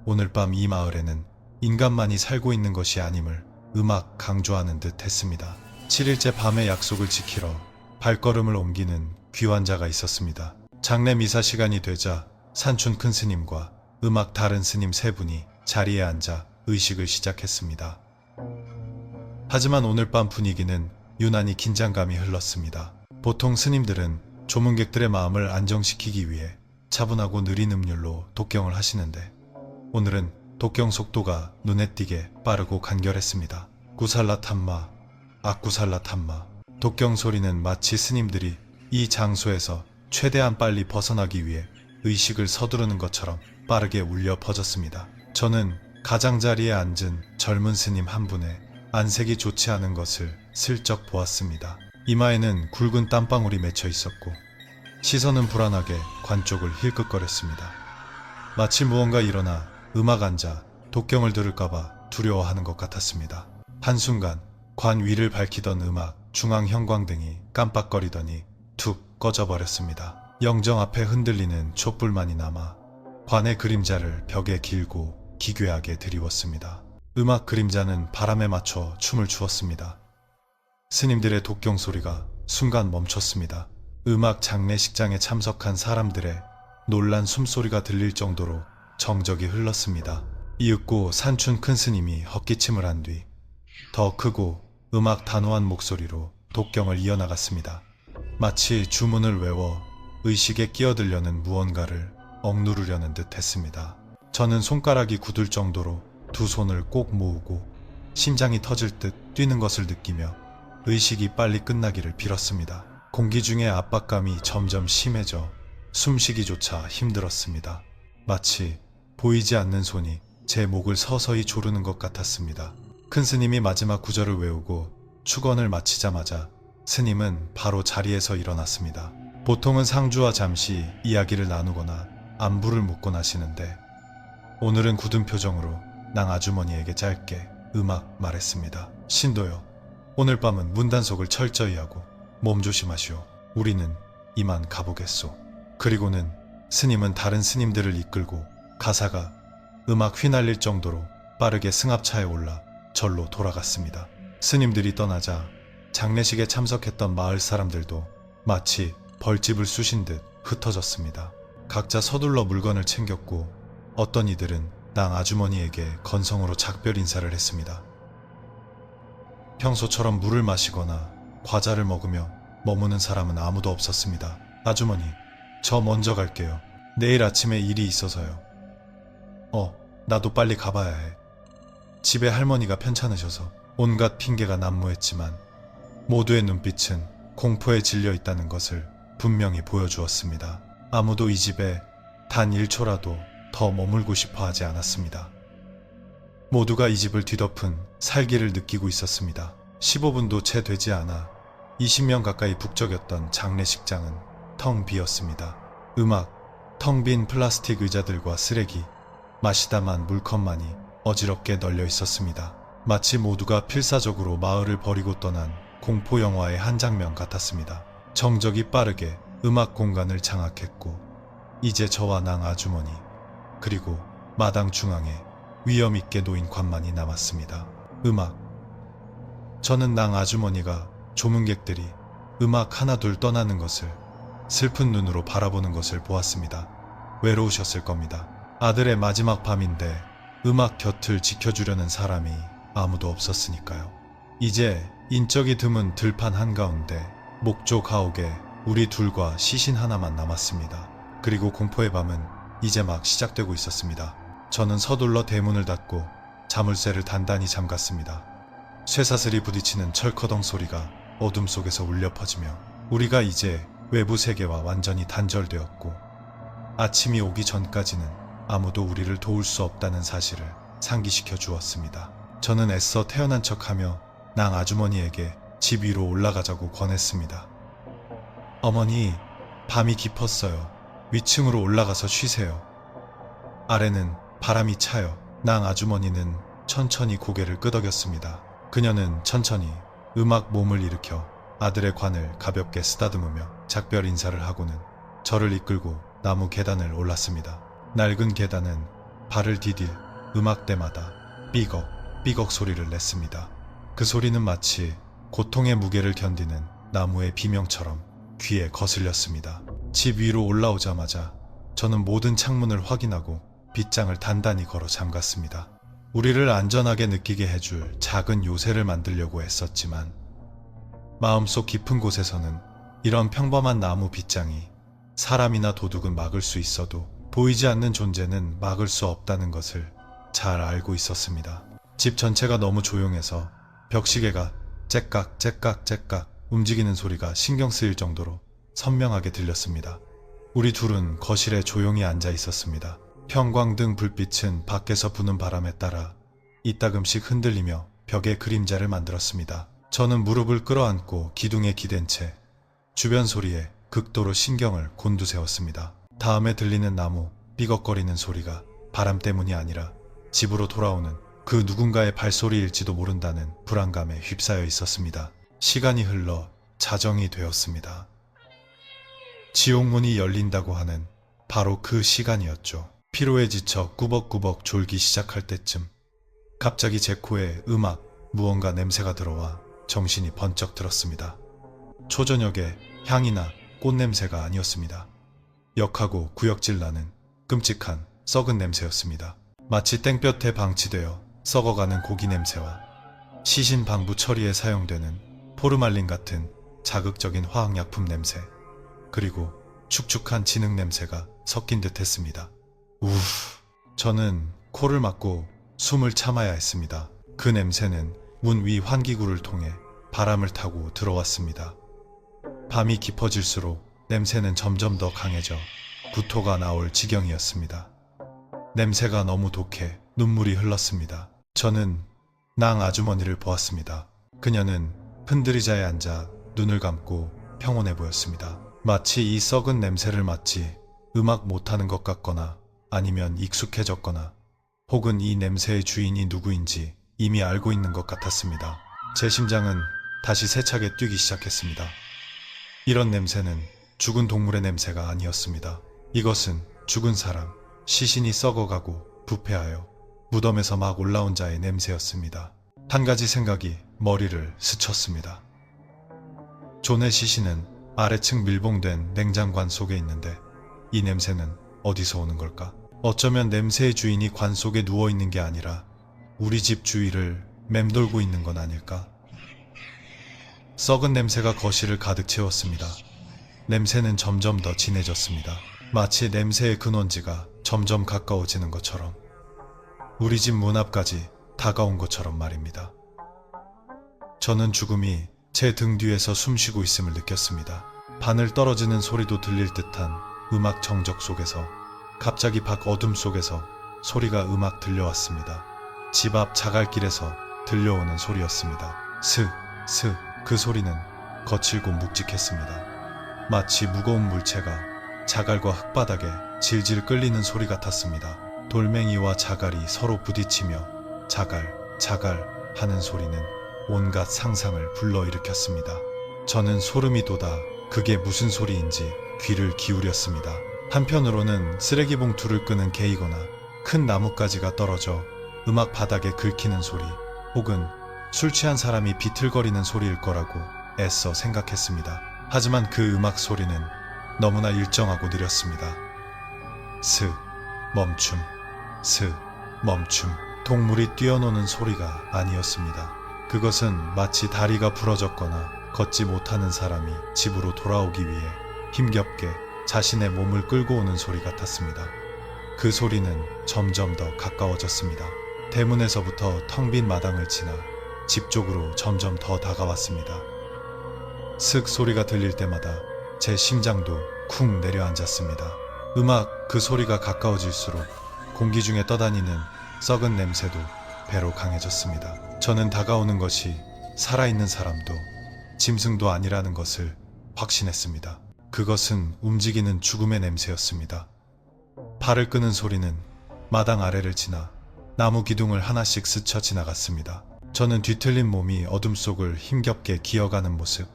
오늘 밤 이 마을에는 인간만이 살고 있는 것이 아님을 음악 강조하는 듯 했습니다. 7일째 밤의 약속을 지키러 발걸음을 옮기는 귀환 자가 있었습니다. 장례 미사 시간이 되자 산춘 큰 스님과 음악 다른 스님 세 분이 자리에 앉아 의식을 시작했습니다. 하지만 오늘 밤 분위기는 유난히 긴장감이 흘렀습니다. 보통 스님들은 조문객들의 마음을 안정시키기 위해 차분하고 느린 음률로 독경을 하시는데 오늘은 독경 속도가 눈에 띄게 빠르고 간결했습니다. 구살라 탐마, 악구살라 탐마. 독경 소리는 마치 스님들이 이 장소에서 최대한 빨리 벗어나기 위해 의식을 서두르는 것처럼 빠르게 울려 퍼졌습니다. 저는 가장자리에 앉은 젊은 스님 한 분의 안색이 좋지 않은 것을 슬쩍 보았습니다. 이마에는 굵은 땀방울이 맺혀 있었고 시선은 불안하게 관 쪽을 힐끗거렸습니다. 마치 무언가 일어나 음악 앉아 독경을 들을까봐 두려워하는 것 같았습니다. 한순간 관 위를 밝히던 음악 중앙 형광등이 깜빡거리더니 툭 꺼져버렸습니다. 영정 앞에 흔들리는 촛불만이 남아 관의 그림자를 벽에 길고 기괴하게 드리웠습니다. 음악 그림자는 바람에 맞춰 춤을 추었습니다. 스님들의 독경 소리가 순간 멈췄습니다. 음악 장례식장에 참석한 사람들의 놀란 숨소리가 들릴 정도로 정적이 흘렀습니다. 이윽고 산춘 큰 스님이 헛기침을 한 뒤 더 크고 음악 단호한 목소리로 독경을 이어나갔습니다. 마치 주문을 외워 의식에 끼어들려는 무언가를 억누르려는 듯 했습니다. 저는 손가락이 굳을 정도로 두 손을 꼭 모으고 심장이 터질 듯 뛰는 것을 느끼며 의식이 빨리 끝나기를 빌었습니다. 공기 중의 압박감이 점점 심해져 숨쉬기조차 힘들었습니다. 마치 보이지 않는 손이 제 목을 서서히 조르는 것 같았습니다. 큰 스님이 마지막 구절을 외우고 축원을 마치자마자 스님은 바로 자리에서 일어났습니다. 보통은 상주와 잠시 이야기를 나누거나 안부를 묻곤 하시는데 오늘은 굳은 표정으로 낭 아주머니에게 짧게 음악 말했습니다. 신도요, 오늘 밤은 문단속을 철저히 하고 몸 조심하시오. 우리는 이만 가보겠소. 그리고는 스님은 다른 스님들을 이끌고 가사가 음악 휘날릴 정도로 빠르게 승합차에 올라 절로 돌아갔습니다. 스님들이 떠나자 장례식에 참석했던 마을 사람들도 마치 벌집을 쑤신 듯 흩어졌습니다. 각자 서둘러 물건을 챙겼고 어떤 이들은 낭 아주머니에게 건성으로 작별 인사를 했습니다. 평소처럼 물을 마시거나 과자를 먹으며 머무는 사람은 아무도 없었습니다. 아주머니, 저 먼저 갈게요. 내일 아침에 일이 있어서요. 나도 빨리 가봐야 해. 집에 할머니가 편찮으셔서 온갖 핑계가 난무했지만 모두의 눈빛은 공포에 질려 있다는 것을 분명히 보여주었습니다. 아무도 이 집에 단 1초라도 더 머물고 싶어 하지 않았습니다. 모두가 이 집을 뒤덮은 살기를 느끼고 있었습니다. 15분도 채 되지 않아 20명 가까이 북적였던 장례식장은 텅 비었습니다. 음악, 텅 빈 플라스틱 의자들과 쓰레기, 마시다만 물컵만이 어지럽게 널려 있었습니다. 마치 모두가 필사적으로 마을을 버리고 떠난 공포 영화의 한 장면 같았습니다. 정적이 빠르게 음악 공간을 장악했고 이제 저와 낭 아주머니 그리고 마당 중앙에 위험 있게 놓인 관만이 남았습니다. 음악. 저는 낭 아주머니가 조문객들이 음악 하나둘 떠나는 것을 슬픈 눈으로 바라보는 것을 보았습니다. 외로우셨을 겁니다. 아들의 마지막 밤인데 음악 곁을 지켜주려는 사람이 아무도 없었으니까요. 이제 인적이 드문 들판 한가운데 목조 가옥에 우리 둘과 시신 하나만 남았습니다. 그리고 공포의 밤은 이제 막 시작되고 있었습니다. 저는 서둘러 대문을 닫고 자물쇠를 단단히 잠갔습니다. 쇠사슬이 부딪히는 철커덩 소리가 어둠 속에서 울려 퍼지며 우리가 이제 외부 세계와 완전히 단절되었고 아침이 오기 전까지는 아무도 우리를 도울 수 없다는 사실을 상기시켜 주었습니다. 저는 애써 태어난 척하며 낭 아주머니에게 집 위로 올라가자고 권했습니다. 어머니, 밤이 깊었어요. 위층으로 올라가서 쉬세요. 아래는 바람이 차요. 낭 아주머니는 천천히 고개를 끄덕였습니다. 그녀는 천천히 음악 몸을 일으켜 아들의 관을 가볍게 쓰다듬으며 작별 인사를 하고는 저를 이끌고 나무 계단을 올랐습니다. 낡은 계단은 발을 디딜 음악대마다 삐걱 삐걱 소리를 냈습니다. 그 소리는 마치 고통의 무게를 견디는 나무의 비명처럼 귀에 거슬렸습니다. 집 위로 올라오자마자 저는 모든 창문을 확인하고 빗장을 단단히 걸어 잠갔습니다. 우리를 안전하게 느끼게 해줄 작은 요새를 만들려고 했었지만 마음속 깊은 곳에서는 이런 평범한 나무 빗장이 사람이나 도둑은 막을 수 있어도 보이지 않는 존재는 막을 수 없다는 것을 잘 알고 있었습니다. 집 전체가 너무 조용해서 벽시계가 째깍 째깍 째깍 움직이는 소리가 신경 쓰일 정도로 선명하게 들렸습니다. 우리 둘은 거실에 조용히 앉아 있었습니다. 형광등 불빛은 밖에서 부는 바람에 따라 이따금씩 흔들리며 벽에 그림자를 만들었습니다. 저는 무릎을 끌어안고 기둥에 기댄 채 주변 소리에 극도로 신경을 곤두세웠습니다. 다음에 들리는 나무 삐걱거리는 소리가 바람 때문이 아니라 집으로 돌아오는 그 누군가의 발소리일지도 모른다는 불안감에 휩싸여 있었습니다. 시간이 흘러 자정이 되었습니다. 지옥문이 열린다고 하는 바로 그 시간이었죠. 피로에 지쳐 꾸벅꾸벅 졸기 시작할 때쯤 갑자기 제 코에 무언가 냄새가 들어와 정신이 번쩍 들었습니다. 초저녁에 향이나 꽃냄새가 아니었습니다. 역하고 구역질 나는 끔찍한 썩은 냄새였습니다. 마치 땡볕에 방치되어 썩어가는 고기 냄새와 시신 방부 처리에 사용되는 포르말린 같은 자극적인 화학약품 냄새, 그리고 축축한 진흙 냄새가 섞인 듯 했습니다. 저는 코를 막고 숨을 참아야 했습니다. 그 냄새는 문 위 환기구를 통해 바람을 타고 들어왔습니다. 밤이 깊어질수록 냄새는 점점 더 강해져 구토가 나올 지경이었습니다. 냄새가 너무 독해 눈물이 흘렀습니다. 저는 낭 아주머니를 보았습니다. 그녀는 흔들의자에 앉아 눈을 감고 평온해 보였습니다. 마치 이 썩은 냄새를 맡지 음악 못하는 것 같거나 아니면 익숙해졌거나 혹은 이 냄새의 주인이 누구인지 이미 알고 있는 것 같았습니다. 제 심장은 다시 세차게 뛰기 시작했습니다. 이런 냄새는 죽은 동물의 냄새가 아니었습니다. 이것은 죽은 사람, 시신이 썩어가고 부패하여 무덤에서 막 올라온 자의 냄새였습니다. 한 가지 생각이 머리를 스쳤습니다. 존의 시신은 아래층 밀봉된 냉장관 속에 있는데 이 냄새는 어디서 오는 걸까? 어쩌면 냄새의 주인이 관 속에 누워있는 게 아니라 우리 집 주위를 맴돌고 있는 건 아닐까? 썩은 냄새가 거실을 가득 채웠습니다. 냄새는 점점 더 진해졌습니다. 마치 냄새의 근원지가 점점 가까워지는 것처럼, 우리 집 문 앞까지 다가온 것처럼 말입니다. 저는 죽음이 제 등 뒤에서 숨쉬고 있음을 느꼈습니다. 바늘 떨어지는 소리도 들릴 듯한 음악 정적 속에서 갑자기 밖 어둠 속에서 소리가 음악 들려왔습니다. 집 앞 자갈길에서 들려오는 소리였습니다. 스, 스. 그 소리는 거칠고 묵직했습니다. 마치 무거운 물체가 자갈과 흙바닥에 질질 끌리는 소리 같았습니다. 돌멩이와 자갈이 서로 부딪히며 자갈, 자갈 하는 소리는 온갖 상상을 불러일으켰습니다. 저는 소름이 돋아 그게 무슨 소리인지 귀를 기울였습니다. 한편으로는 쓰레기 봉투를 끄는 개이거나 큰 나뭇가지가 떨어져 음악 바닥에 긁히는 소리, 혹은 술 취한 사람이 비틀거리는 소리일 거라고 애써 생각했습니다. 하지만 그 음악 소리는 너무나 일정하고 느렸습니다. 스, 멈춤, 스, 멈춤. 동물이 뛰어노는 소리가 아니었습니다. 그것은 마치 다리가 부러졌거나 걷지 못하는 사람이 집으로 돌아오기 위해 힘겹게 자신의 몸을 끌고 오는 소리 같았습니다. 그 소리는 점점 더 가까워졌습니다. 대문에서부터 텅 빈 마당을 지나 집 쪽으로 점점 더 다가왔습니다. 슥 소리가 들릴 때마다 제 심장도 쿵 내려앉았습니다. 음악 그 소리가 가까워질수록 공기 중에 떠다니는 썩은 냄새도 배로 강해졌습니다. 저는 다가오는 것이 살아있는 사람도 짐승도 아니라는 것을 확신했습니다. 그것은 움직이는 죽음의 냄새였습니다. 발을 끄는 소리는 마당 아래를 지나 나무 기둥을 하나씩 스쳐 지나갔습니다. 저는 뒤틀린 몸이 어둠 속을 힘겹게 기어가는 모습,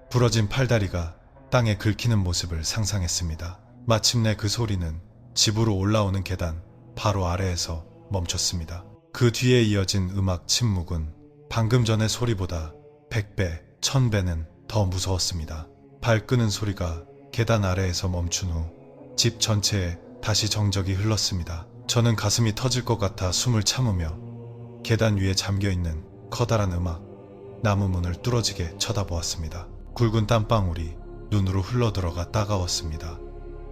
부러진 팔다리가 땅에 긁히는 모습을 상상했습니다. 마침내 그 소리는 집으로 올라오는 계단 바로 아래에서 멈췄습니다. 그 뒤에 이어진 음악 침묵은 방금 전의 소리보다 100배, 1000배는 더 무서웠습니다. 발 끄는 소리가 계단 아래에서 멈춘 후 집 전체에 다시 정적이 흘렀습니다. 저는 가슴이 터질 것 같아 숨을 참으며 계단 위에 잠겨있는 커다란 음악, 나무 문을 뚫어지게 쳐다보았습니다. 굵은 땀방울이 눈으로 흘러들어가 따가웠습니다.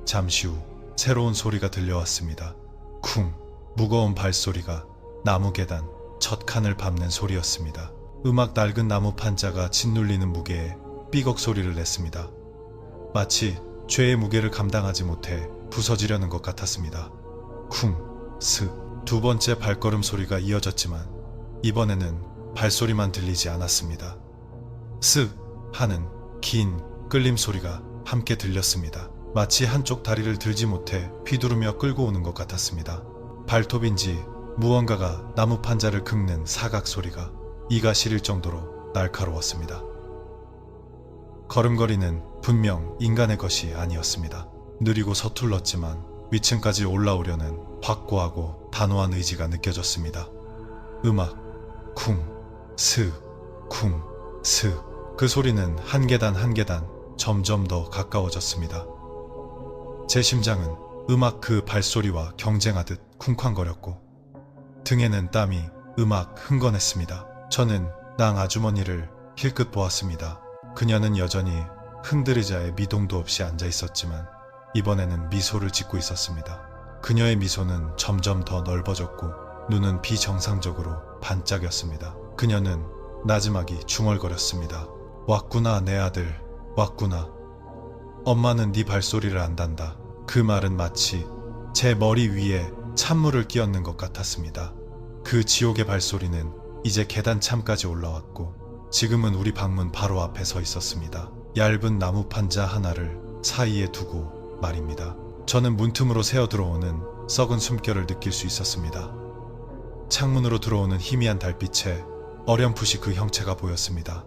잠시 후 새로운 소리가 들려왔습니다. 쿵, 무거운 발소리가 나무 계단 첫 칸을 밟는 소리였습니다. 음악 낡은 나무 판자가 짓눌리는 무게에 삐걱 소리를 냈습니다. 마치 죄의 무게를 감당하지 못해 부서지려는 것 같았습니다. 쿵, 스. 두 번째 발걸음 소리가 이어졌지만 이번에는 발소리만 들리지 않았습니다. 스 하는 긴 끌림 소리가 함께 들렸습니다. 마치 한쪽 다리를 들지 못해 휘두르며 끌고 오는 것 같았습니다. 발톱인지 무언가가 나무 판자를 긁는 사각 소리가 이가 시릴 정도로 날카로웠습니다. 걸음걸이는 분명 인간의 것이 아니었습니다. 느리고 서툴렀지만 위층까지 올라오려는 확고하고 단호한 의지가 느껴졌습니다. 음악, 쿵, 스, 쿵, 스. 그 소리는 한 계단 한 계단 점점 더 가까워졌습니다. 제 심장은 음악 그 발소리와 경쟁하듯 쿵쾅거렸고 등에는 땀이 음악 흥건했습니다. 저는 낭 아주머니를 힐끗 보았습니다. 그녀는 여전히 흔들의자에 미동도 없이 앉아 있었지만 이번에는 미소를 짓고 있었습니다. 그녀의 미소는 점점 더 넓어졌고 눈은 비정상적으로 반짝였습니다. 그녀는 나지막이 중얼거렸습니다. 왔구나 내 아들, 왔구나. 엄마는 네 발소리를 안단다. 그 말은 마치 제 머리 위에 찬물을 끼얹는 것 같았습니다. 그 지옥의 발소리는 이제 계단 참까지 올라왔고 지금은 우리 방문 바로 앞에 서 있었습니다. 얇은 나무 판자 하나를 사이에 두고 말입니다. 저는 문틈으로 새어 들어오는 썩은 숨결을 느낄 수 있었습니다. 창문으로 들어오는 희미한 달빛에 어렴풋이 그 형체가 보였습니다.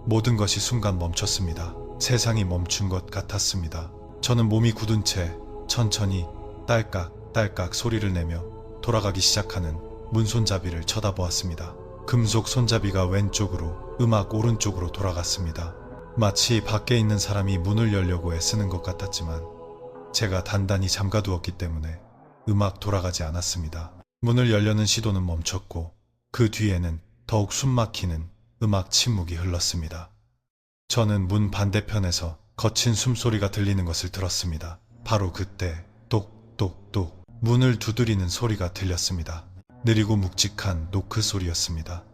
모든 것이 순간 멈췄습니다. 세상이 멈춘 것 같았습니다. 저는 몸이 굳은 채 천천히 딸깍 딸깍 소리를 내며 돌아가기 시작하는 문손잡이를 쳐다보았습니다. 금속 손잡이가 왼쪽으로, 음악 오른쪽으로 돌아갔습니다. 마치 밖에 있는 사람이 문을 열려고 애쓰는 것 같았지만 제가 단단히 잠가두었기 때문에 음악 돌아가지 않았습니다. 문을 열려는 시도는 멈췄고 그 뒤에는 더욱 숨막히는 음악 침묵이 흘렀습니다. 저는 문 반대편에서 거친 숨소리가 들리는 것을 들었습니다. 바로 그때 똑똑똑 문을 두드리는 소리가 들렸습니다. 느리고 묵직한 노크 소리였습니다.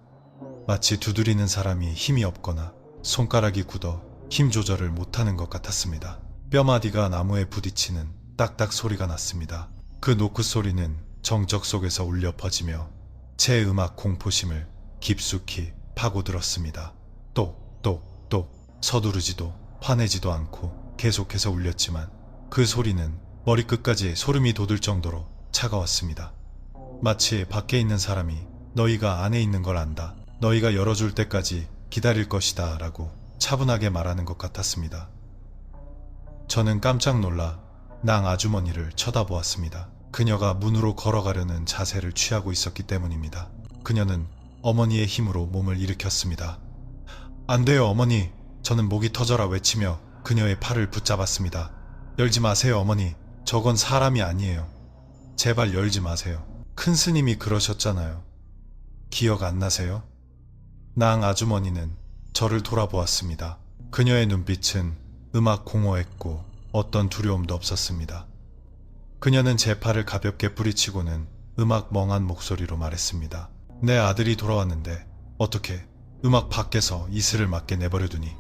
마치 두드리는 사람이 힘이 없거나 손가락이 굳어 힘 조절을 못하는 것 같았습니다. 뼈마디가 나무에 부딪히는 딱딱 소리가 났습니다. 그 노크 소리는 정적 속에서 울려 퍼지며 제 음악 공포심을 깊숙이 파고들었습니다. 똑똑똑 서두르지도 화내지도 않고 계속해서 울렸지만 그 소리는 머리끝까지 소름이 돋을 정도로 차가웠습니다. 마치 밖에 있는 사람이 너희가 안에 있는 걸 안다. 너희가 열어줄 때까지 기다릴 것이다 라고 차분하게 말하는 것 같았습니다. 저는 깜짝 놀라 낭 아주머니를 쳐다보았습니다. 그녀가 문으로 걸어가려는 자세를 취하고 있었기 때문입니다. 그녀는 어머니의 힘으로 몸을 일으켰습니다. 안 돼요, 어머니. 저는 목이 터져라 외치며 그녀의 팔을 붙잡았습니다. 열지 마세요, 어머니. 저건 사람이 아니에요. 제발 열지 마세요. 큰 스님이 그러셨잖아요. 기억 안 나세요? 낭 아주머니는 저를 돌아보았습니다. 그녀의 눈빛은 음악 공허했고 어떤 두려움도 없었습니다. 그녀는 제 팔을 가볍게 뿌리치고는 음악 멍한 목소리로 말했습니다. 내 아들이 돌아왔는데 어떻게 음악 밖에서 이슬을 맞게 내버려두니?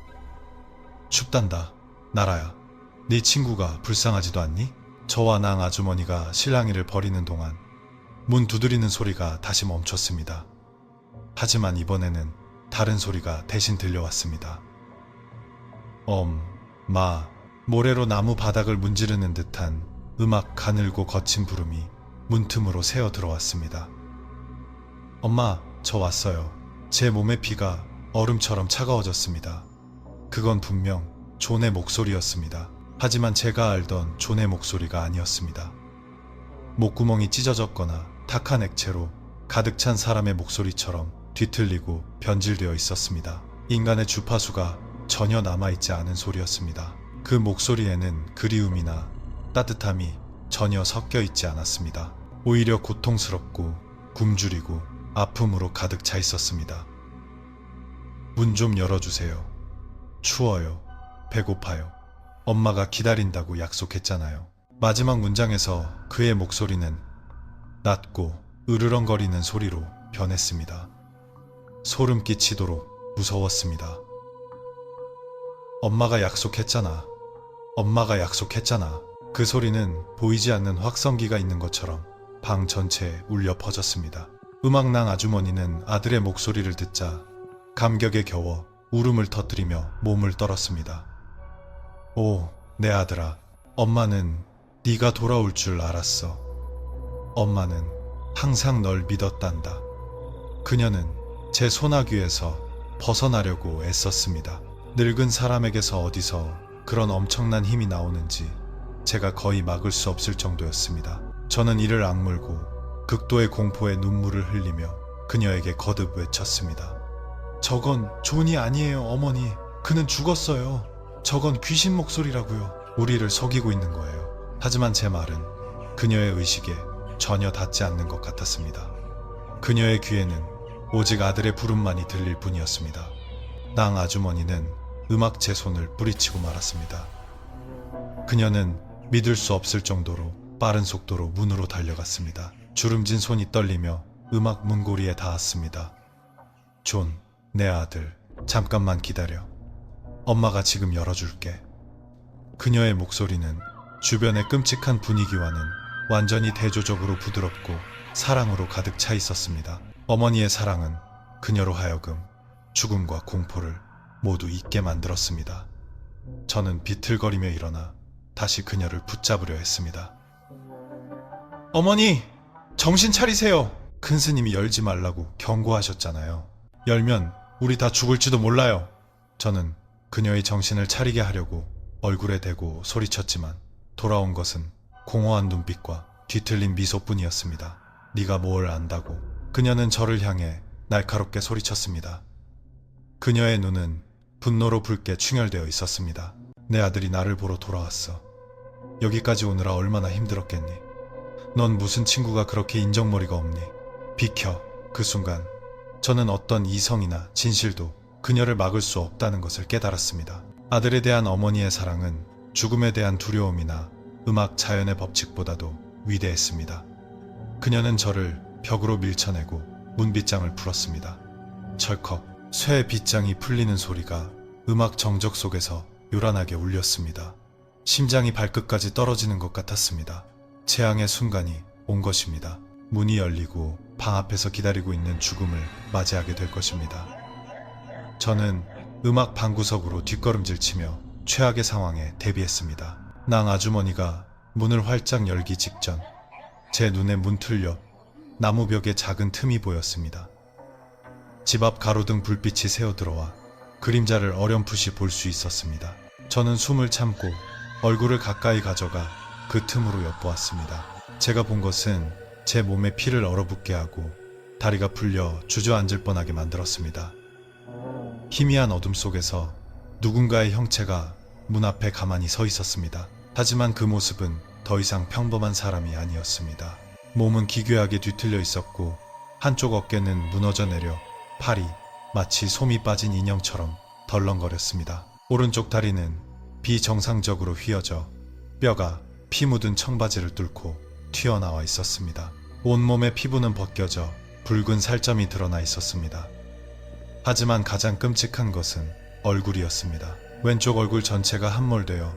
춥단다. 나라야. 네 친구가 불쌍하지도 않니? 저와 낭 아주머니가 실랑이를 벌이는 동안 문 두드리는 소리가 다시 멈췄습니다. 하지만 이번에는 다른 소리가 대신 들려왔습니다. 모래로 나무 바닥을 문지르는 듯한 음악 가늘고 거친 부름이 문틈으로 새어 들어왔습니다. 엄마, 저 왔어요. 제 몸의 피가 얼음처럼 차가워졌습니다. 그건 분명 존의 목소리였습니다. 하지만 제가 알던 존의 목소리가 아니었습니다. 목구멍이 찢어졌거나 탁한 액체로 가득 찬 사람의 목소리처럼 뒤틀리고 변질되어 있었습니다. 인간의 주파수가 전혀 남아있지 않은 소리였습니다. 그 목소리에는 그리움이나 따뜻함이 전혀 섞여 있지 않았습니다. 오히려 고통스럽고 굶주리고 아픔으로 가득 차 있었습니다. 문 좀 열어주세요. 추워요. 배고파요. 엄마가 기다린다고 약속했잖아요. 마지막 문장에서 그의 목소리는 낮고 으르렁거리는 소리로 변했습니다. 소름 끼치도록 무서웠습니다. 엄마가 약속했잖아. 엄마가 약속했잖아. 그 소리는 보이지 않는 확성기가 있는 것처럼 방 전체에 울려 퍼졌습니다. 음악낭 아주머니는 아들의 목소리를 듣자 감격에 겨워 울음을 터뜨리며 몸을 떨었습니다. 오, 내 아들아. 엄마는 네가 돌아올 줄 알았어. 엄마는 항상 널 믿었단다. 그녀는 제 소나귀에서 벗어나려고 애썼습니다. 늙은 사람에게서 어디서 그런 엄청난 힘이 나오는지 제가 거의 막을 수 없을 정도였습니다. 저는 이를 악물고 극도의 공포에 눈물을 흘리며 그녀에게 거듭 외쳤습니다. 저건 존이 아니에요, 어머니. 그는 죽었어요. 저건 귀신 목소리라고요. 우리를 속이고 있는 거예요. 하지만 제 말은 그녀의 의식에 전혀 닿지 않는 것 같았습니다. 그녀의 귀에는 오직 아들의 부름만이 들릴 뿐이었습니다. 낭 아주머니는 음악 제 손을 뿌리치고 말았습니다. 그녀는 믿을 수 없을 정도로 빠른 속도로 문으로 달려갔습니다. 주름진 손이 떨리며 음악 문고리에 닿았습니다. 존, 내 아들, 잠깐만 기다려. 엄마가 지금 열어줄게. 그녀의 목소리는 주변의 끔찍한 분위기와는 완전히 대조적으로 부드럽고 사랑으로 가득 차 있었습니다. 어머니의 사랑은 그녀로 하여금 죽음과 공포를 모두 잊게 만들었습니다. 저는 비틀거리며 일어나 다시 그녀를 붙잡으려 했습니다. 어머니! 정신 차리세요! 큰 스님이 열지 말라고 경고하셨잖아요. 열면 우리 다 죽을지도 몰라요. 저는 그녀의 정신을 차리게 하려고 얼굴에 대고 소리쳤지만 돌아온 것은 공허한 눈빛과 뒤틀린 미소뿐이었습니다. 네가 뭘 안다고. 그녀는 저를 향해 날카롭게 소리쳤습니다. 그녀의 눈은 분노로 붉게 충혈되어 있었습니다. 내 아들이 나를 보러 돌아왔어. 여기까지 오느라 얼마나 힘들었겠니? 넌 무슨 친구가 그렇게 인정머리가 없니? 비켜. 그 순간 저는 어떤 이성이나 진실도 그녀를 막을 수 없다는 것을 깨달았습니다. 아들에 대한 어머니의 사랑은 죽음에 대한 두려움이나 음악 자연의 법칙보다도 위대했습니다. 그녀는 저를 벽으로 밀쳐내고 문빗장을 풀었습니다. 철컥 쇠 빗장이 풀리는 소리가 음악 정적 속에서 요란하게 울렸습니다. 심장이 발끝까지 떨어지는 것 같았습니다. 재앙의 순간이 온 것입니다. 문이 열리고 방 앞에서 기다리고 있는 죽음을 맞이하게 될 것입니다. 저는 음악 방구석으로 뒷걸음질 치며 최악의 상황에 대비했습니다. 낭 아주머니가 문을 활짝 열기 직전 제 눈에 문틀 옆 나무벽에 작은 틈이 보였습니다. 집 앞 가로등 불빛이 새어들어와 그림자를 어렴풋이 볼 수 있었습니다. 저는 숨을 참고 얼굴을 가까이 가져가 그 틈으로 엿보았습니다. 제가 본 것은 제 몸에 피를 얼어붙게 하고 다리가 풀려 주저앉을 뻔하게 만들었습니다. 희미한 어둠 속에서 누군가의 형체가 문 앞에 가만히 서 있었습니다. 하지만 그 모습은 더 이상 평범한 사람이 아니었습니다. 몸은 기괴하게 뒤틀려 있었고 한쪽 어깨는 무너져 내려 팔이 마치 솜이 빠진 인형처럼 덜렁거렸습니다. 오른쪽 다리는 비정상적으로 휘어져 뼈가 피 묻은 청바지를 뚫고 튀어나와 있었습니다. 온몸의 피부는 벗겨져 붉은 살점이 드러나 있었습니다. 하지만 가장 끔찍한 것은 얼굴이었습니다. 왼쪽 얼굴 전체가 함몰되어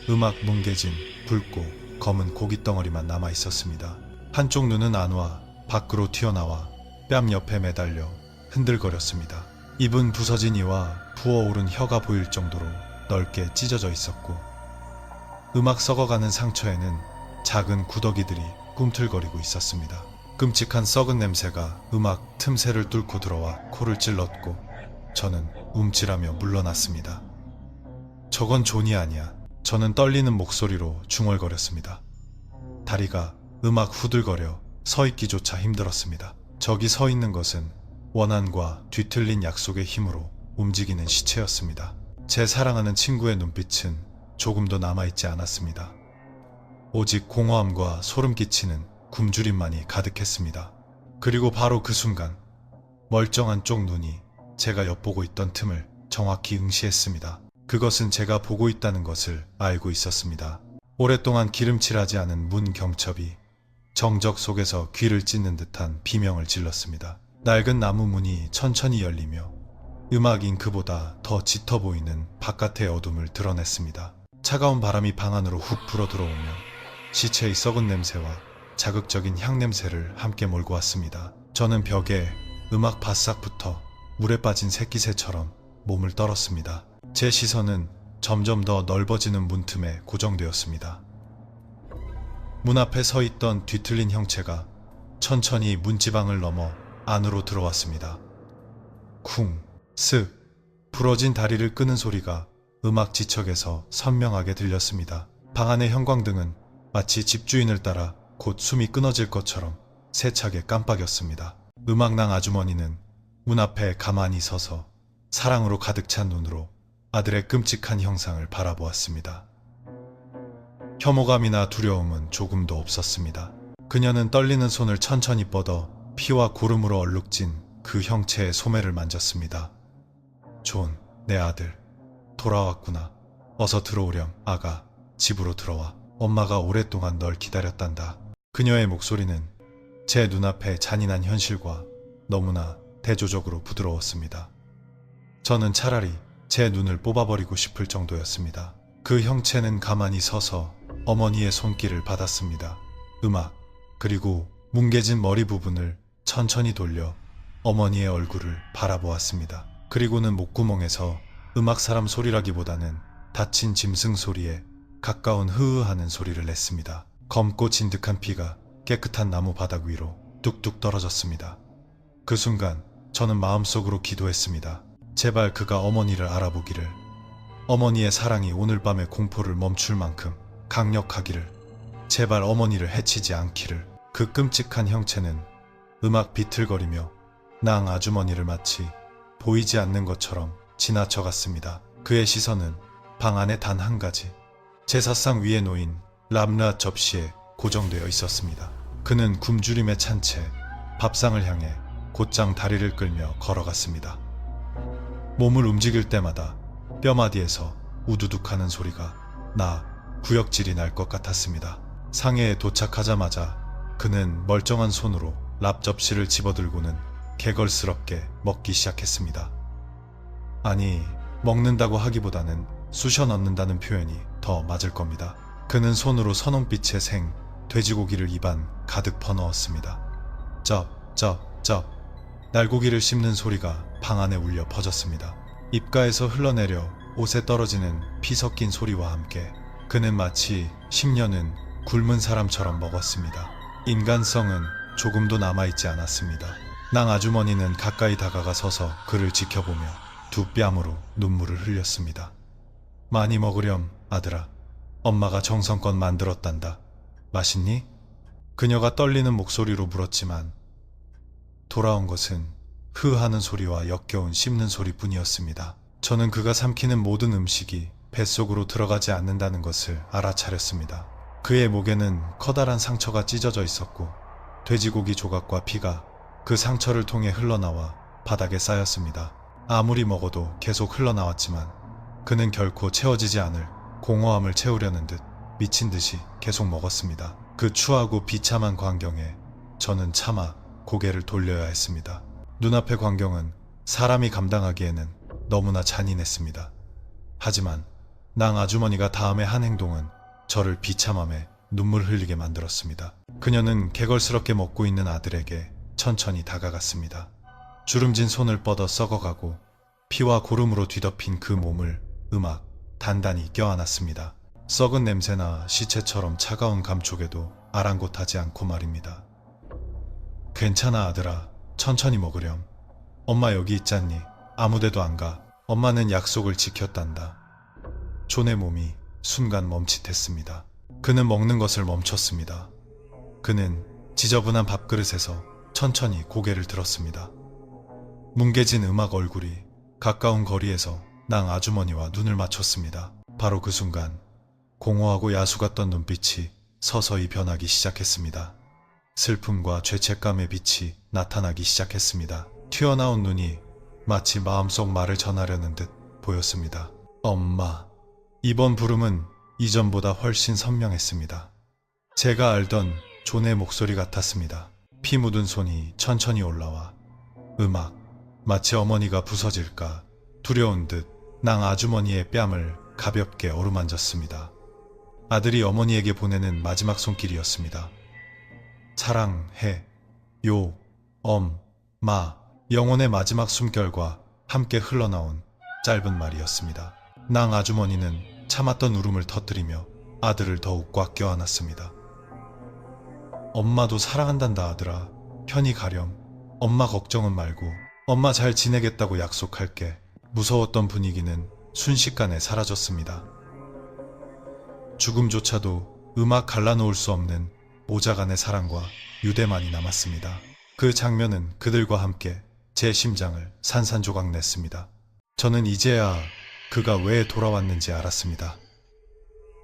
음악 뭉개진 붉고 검은 고깃덩어리만 남아 있었습니다. 한쪽 눈은 안와 밖으로 튀어나와 뺨 옆에 매달려 흔들거렸습니다. 입은 부서진 이와 부어오른 혀가 보일 정도로 넓게 찢어져 있었고 음악 썩어가는 상처에는 작은 구더기들이 꿈틀거리고 있었습니다. 끔찍한 썩은 냄새가 음악 틈새를 뚫고 들어와 코를 찔렀고 저는 움찔하며 물러났습니다. 저건 존이 아니야. 저는 떨리는 목소리로 중얼거렸습니다. 다리가 음악 후들거려 서 있기조차 힘들었습니다. 저기 서 있는 것은 원한과 뒤틀린 약속의 힘으로 움직이는 시체였습니다. 제 사랑하는 친구의 눈빛은 조금도 남아있지 않았습니다. 오직 공허함과 소름 끼치는 굶주림만이 가득했습니다. 그리고 바로 그 순간 멀쩡한 쪽 눈이 제가 엿보고 있던 틈을 정확히 응시했습니다. 그것은 제가 보고 있다는 것을 알고 있었습니다. 오랫동안 기름칠하지 않은 문 경첩이 정적 속에서 귀를 찢는 듯한 비명을 질렀습니다. 낡은 나무 문이 천천히 열리며 음악 잉크보다 더 짙어 보이는 바깥의 어둠을 드러냈습니다. 차가운 바람이 방 안으로 훅 불어 들어오며 시체의 썩은 냄새와 자극적인 향 냄새를 함께 몰고 왔습니다. 저는 벽에 음악 바싹부터 물에 빠진 새끼새처럼 몸을 떨었습니다. 제 시선은 점점 더 넓어지는 문틈에 고정되었습니다. 문 앞에 서 있던 뒤틀린 형체가 천천히 문지방을 넘어 안으로 들어왔습니다. 쿵, 쓱, 부러진 다리를 끄는 소리가 음악 지척에서 선명하게 들렸습니다. 방 안의 형광등은 마치 집주인을 따라 곧 숨이 끊어질 것처럼 세차게 깜빡였습니다. 음악낭 아주머니는 문 앞에 가만히 서서 사랑으로 가득 찬 눈으로 아들의 끔찍한 형상을 바라보았습니다. 혐오감이나 두려움은 조금도 없었습니다. 그녀는 떨리는 손을 천천히 뻗어 피와 고름으로 얼룩진 그 형체의 소매를 만졌습니다. 존, 내 아들, 돌아왔구나. 어서 들어오렴, 아가. 집으로 들어와. 엄마가 오랫동안 널 기다렸단다. 그녀의 목소리는 제 눈앞의 잔인한 현실과 너무나 대조적으로 부드러웠습니다. 저는 차라리 제 눈을 뽑아버리고 싶을 정도였습니다. 그 형체는 가만히 서서 어머니의 손길을 받았습니다. 음악, 그리고 뭉개진 머리 부분을 천천히 돌려 어머니의 얼굴을 바라보았습니다. 그리고는 목구멍에서 음악 사람 소리라기보다는 다친 짐승 소리에 가까운 흐으하는 소리를 냈습니다. 검고 진득한 피가 깨끗한 나무 바닥 위로 뚝뚝 떨어졌습니다. 그 순간 저는 마음속으로 기도했습니다. 제발 그가 어머니를 알아보기를, 어머니의 사랑이 오늘 밤의 공포를 멈출 만큼 강력하기를, 제발 어머니를 해치지 않기를. 그 끔찍한 형체는 음악 비틀거리며 낭 아주머니를 마치 보이지 않는 것처럼 지나쳐갔습니다. 그의 시선은 방 안에 단 한 가지, 제사상 위에 놓인 람라 접시에 고정되어 있었습니다. 그는 굶주림에 찬 채 밥상을 향해 곧장 다리를 끌며 걸어갔습니다. 몸을 움직일 때마다 뼈마디에서 우두둑하는 소리가 나 구역질이 날 것 같았습니다. 상해에 도착하자마자 그는 멀쩡한 손으로 랍 접시를 집어들고는 개걸스럽게 먹기 시작했습니다. 아니, 먹는다고 하기보다는 쑤셔 넣는다는 표현이 더 맞을 겁니다. 그는 손으로 선홍빛의 생 돼지고기를 입안 가득 퍼넣었습니다. 쩝. 날고기를 씹는 소리가 방 안에 울려 퍼졌습니다. 입가에서 흘러내려 옷에 떨어지는 피 섞인 소리와 함께 그는 마치 10년은 굶은 사람처럼 먹었습니다. 인간성은 조금도 남아있지 않았습니다. 낭 아주머니는 가까이 다가가 서서 그를 지켜보며 두 뺨으로 눈물을 흘렸습니다. 많이 먹으렴, 아들아. 엄마가 정성껏 만들었단다. 맛있니? 그녀가 떨리는 목소리로 물었지만 돌아온 것은 흐 하는 소리와 역겨운 씹는 소리뿐이었습니다. 저는 그가 삼키는 모든 음식이 뱃속으로 들어가지 않는다는 것을 알아차렸습니다. 그의 목에는 커다란 상처가 찢어져 있었고 돼지고기 조각과 피가 그 상처를 통해 흘러나와 바닥에 쌓였습니다. 아무리 먹어도 계속 흘러나왔지만 그는 결코 채워지지 않을 공허함을 채우려는 듯 미친 듯이 계속 먹었습니다. 그 추하고 비참한 광경에 저는 차마 고개를 돌려야 했습니다. 눈앞의 광경은 사람이 감당하기에는 너무나 잔인했습니다. 하지만 낭 아주머니가 다음에 한 행동은 저를 비참함에 눈물 흘리게 만들었습니다. 그녀는 개걸스럽게 먹고 있는 아들에게 천천히 다가갔습니다. 주름진 손을 뻗어 썩어가고 피와 고름으로 뒤덮인 그 몸을 단단히 껴안았습니다. 썩은 냄새나 시체처럼 차가운 감촉에도 아랑곳하지 않고 말입니다. 괜찮아 아들아, 천천히 먹으렴. 엄마 여기 있잖니. 아무데도 안 가. 엄마는 약속을 지켰단다. 존의 몸이 순간 멈칫했습니다. 그는 먹는 것을 멈췄습니다. 그는 지저분한 밥그릇에서 천천히 고개를 들었습니다. 뭉개진 얼굴이 가까운 거리에서 낭 아주머니와 눈을 맞췄습니다. 바로 그 순간 공허하고 야수 같던 눈빛이 서서히 변하기 시작했습니다. 슬픔과 죄책감의 빛이 나타나기 시작했습니다. 튀어나온 눈이 마치 마음속 말을 전하려는 듯 보였습니다. 엄마. 이번 부름은 이전보다 훨씬 선명했습니다. 제가 알던 존의 목소리 같았습니다. 피 묻은 손이 천천히 올라와 마치 어머니가 부서질까 두려운 듯 낭 아주머니의 뺨을 가볍게 어루만졌습니다. 아들이 어머니에게 보내는 마지막 손길이었습니다. 사랑해, 영혼의 마지막 숨결과 함께 흘러나온 짧은 말이었습니다. 낭 아주머니는 참았던 울음을 터뜨리며 아들을 더욱 꽉 껴안았습니다. 엄마도 사랑한단다 아들아. 편히 가렴. 엄마 걱정은 말고 엄마 잘 지내겠다고 약속할게. 무서웠던 분위기는 순식간에 사라졌습니다. 죽음조차도 갈라놓을 수 없는 오자간의 사랑과 유대만이 남았습니다. 그 장면은 그들과 함께 제 심장을 산산조각 냈습니다. 저는 이제야 그가 왜 돌아왔는지 알았습니다.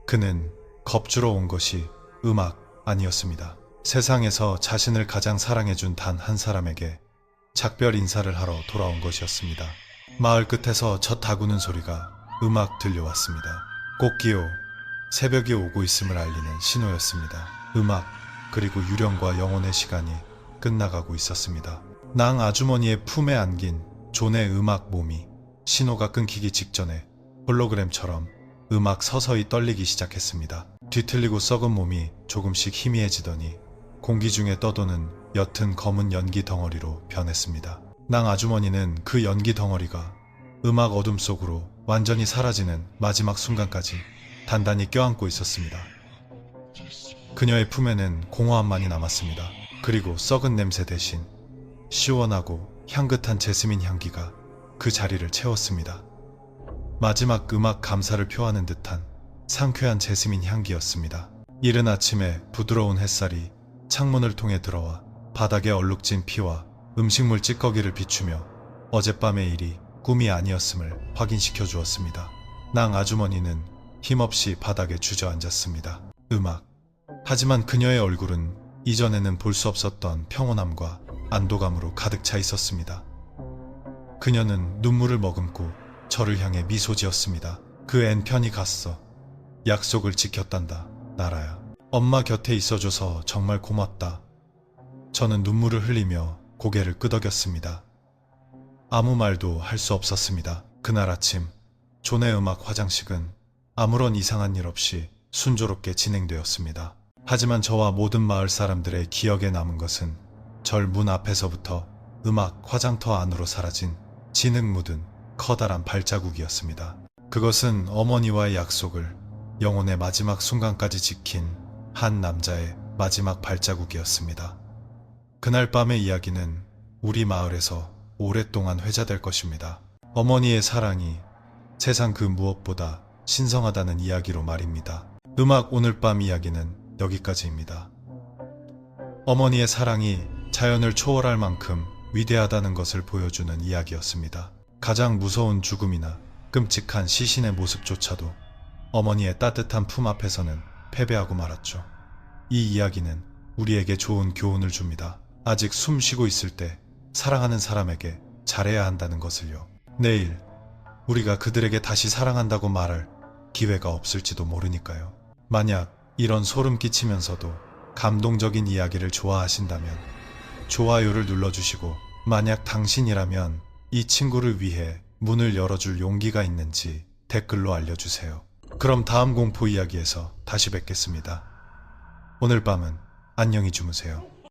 그는 겁주러 온 것이 아니었습니다. 세상에서 자신을 가장 사랑해준 단 한 사람에게 작별 인사를 하러 돌아온 것이었습니다. 마을 끝에서 첫 다구는 소리가 들려왔습니다. 꽃기요. 새벽이 오고 있음을 알리는 신호였습니다. 그리고 유령과 영혼의 시간이 끝나가고 있었습니다. 낭 아주머니의 품에 안긴 존의 몸이 신호가 끊기기 직전에 홀로그램처럼 서서히 떨리기 시작했습니다. 뒤틀리고 썩은 몸이 조금씩 희미해지더니 공기 중에 떠도는 옅은 검은 연기 덩어리로 변했습니다. 낭 아주머니는 그 연기 덩어리가 어둠 속으로 완전히 사라지는 마지막 순간까지 단단히 껴안고 있었습니다. 그녀의 품에는 공허함만이 남았습니다. 그리고 썩은 냄새 대신 시원하고 향긋한 제스민 향기가 그 자리를 채웠습니다. 마지막 감사를 표하는 듯한 상쾌한 제스민 향기였습니다. 이른 아침에 부드러운 햇살이 창문을 통해 들어와 바닥에 얼룩진 피와 음식물 찌꺼기를 비추며 어젯밤의 일이 꿈이 아니었음을 확인시켜 주었습니다. 낭 아주머니는 힘없이 바닥에 주저앉았습니다. 하지만 그녀의 얼굴은 이전에는 볼 수 없었던 평온함과 안도감으로 가득 차 있었습니다. 그녀는 눈물을 머금고 저를 향해 미소 지었습니다. 그 앤 편히 갔어. 약속을 지켰단다, 나라야. 엄마 곁에 있어줘서 정말 고맙다. 저는 눈물을 흘리며 고개를 끄덕였습니다. 아무 말도 할 수 없었습니다. 그날 아침 존의 음악 화장식은 아무런 이상한 일 없이 순조롭게 진행되었습니다. 하지만 저와 모든 마을 사람들의 기억에 남은 것은 절 문 앞에서부터 음악 화장터 안으로 사라진 진흙 묻은 커다란 발자국이었습니다. 그것은 어머니와의 약속을 영혼의 마지막 순간까지 지킨 한 남자의 마지막 발자국이었습니다. 그날 밤의 이야기는 우리 마을에서 오랫동안 회자될 것입니다. 어머니의 사랑이 세상 그 무엇보다 신성하다는 이야기로 말입니다. 음악 오늘 밤 이야기는 여기까지입니다. 어머니의 사랑이 자연을 초월할 만큼 위대하다는 것을 보여주는 이야기였습니다. 가장 무서운 죽음이나 끔찍한 시신의 모습조차도 어머니의 따뜻한 품 앞에서는 패배하고 말았죠. 이 이야기는 우리에게 좋은 교훈을 줍니다. 아직 숨 쉬고 있을 때 사랑하는 사람에게 잘해야 한다는 것을요. 내일 우리가 그들에게 다시 사랑한다고 말할 기회가 없을지도 모르니까요. 만약 이런 소름 끼치면서도 감동적인 이야기를 좋아하신다면 좋아요를 눌러주시고, 만약 당신이라면 이 친구를 위해 문을 열어줄 용기가 있는지 댓글로 알려주세요. 그럼 다음 공포 이야기에서 다시 뵙겠습니다. 오늘 밤은 안녕히 주무세요.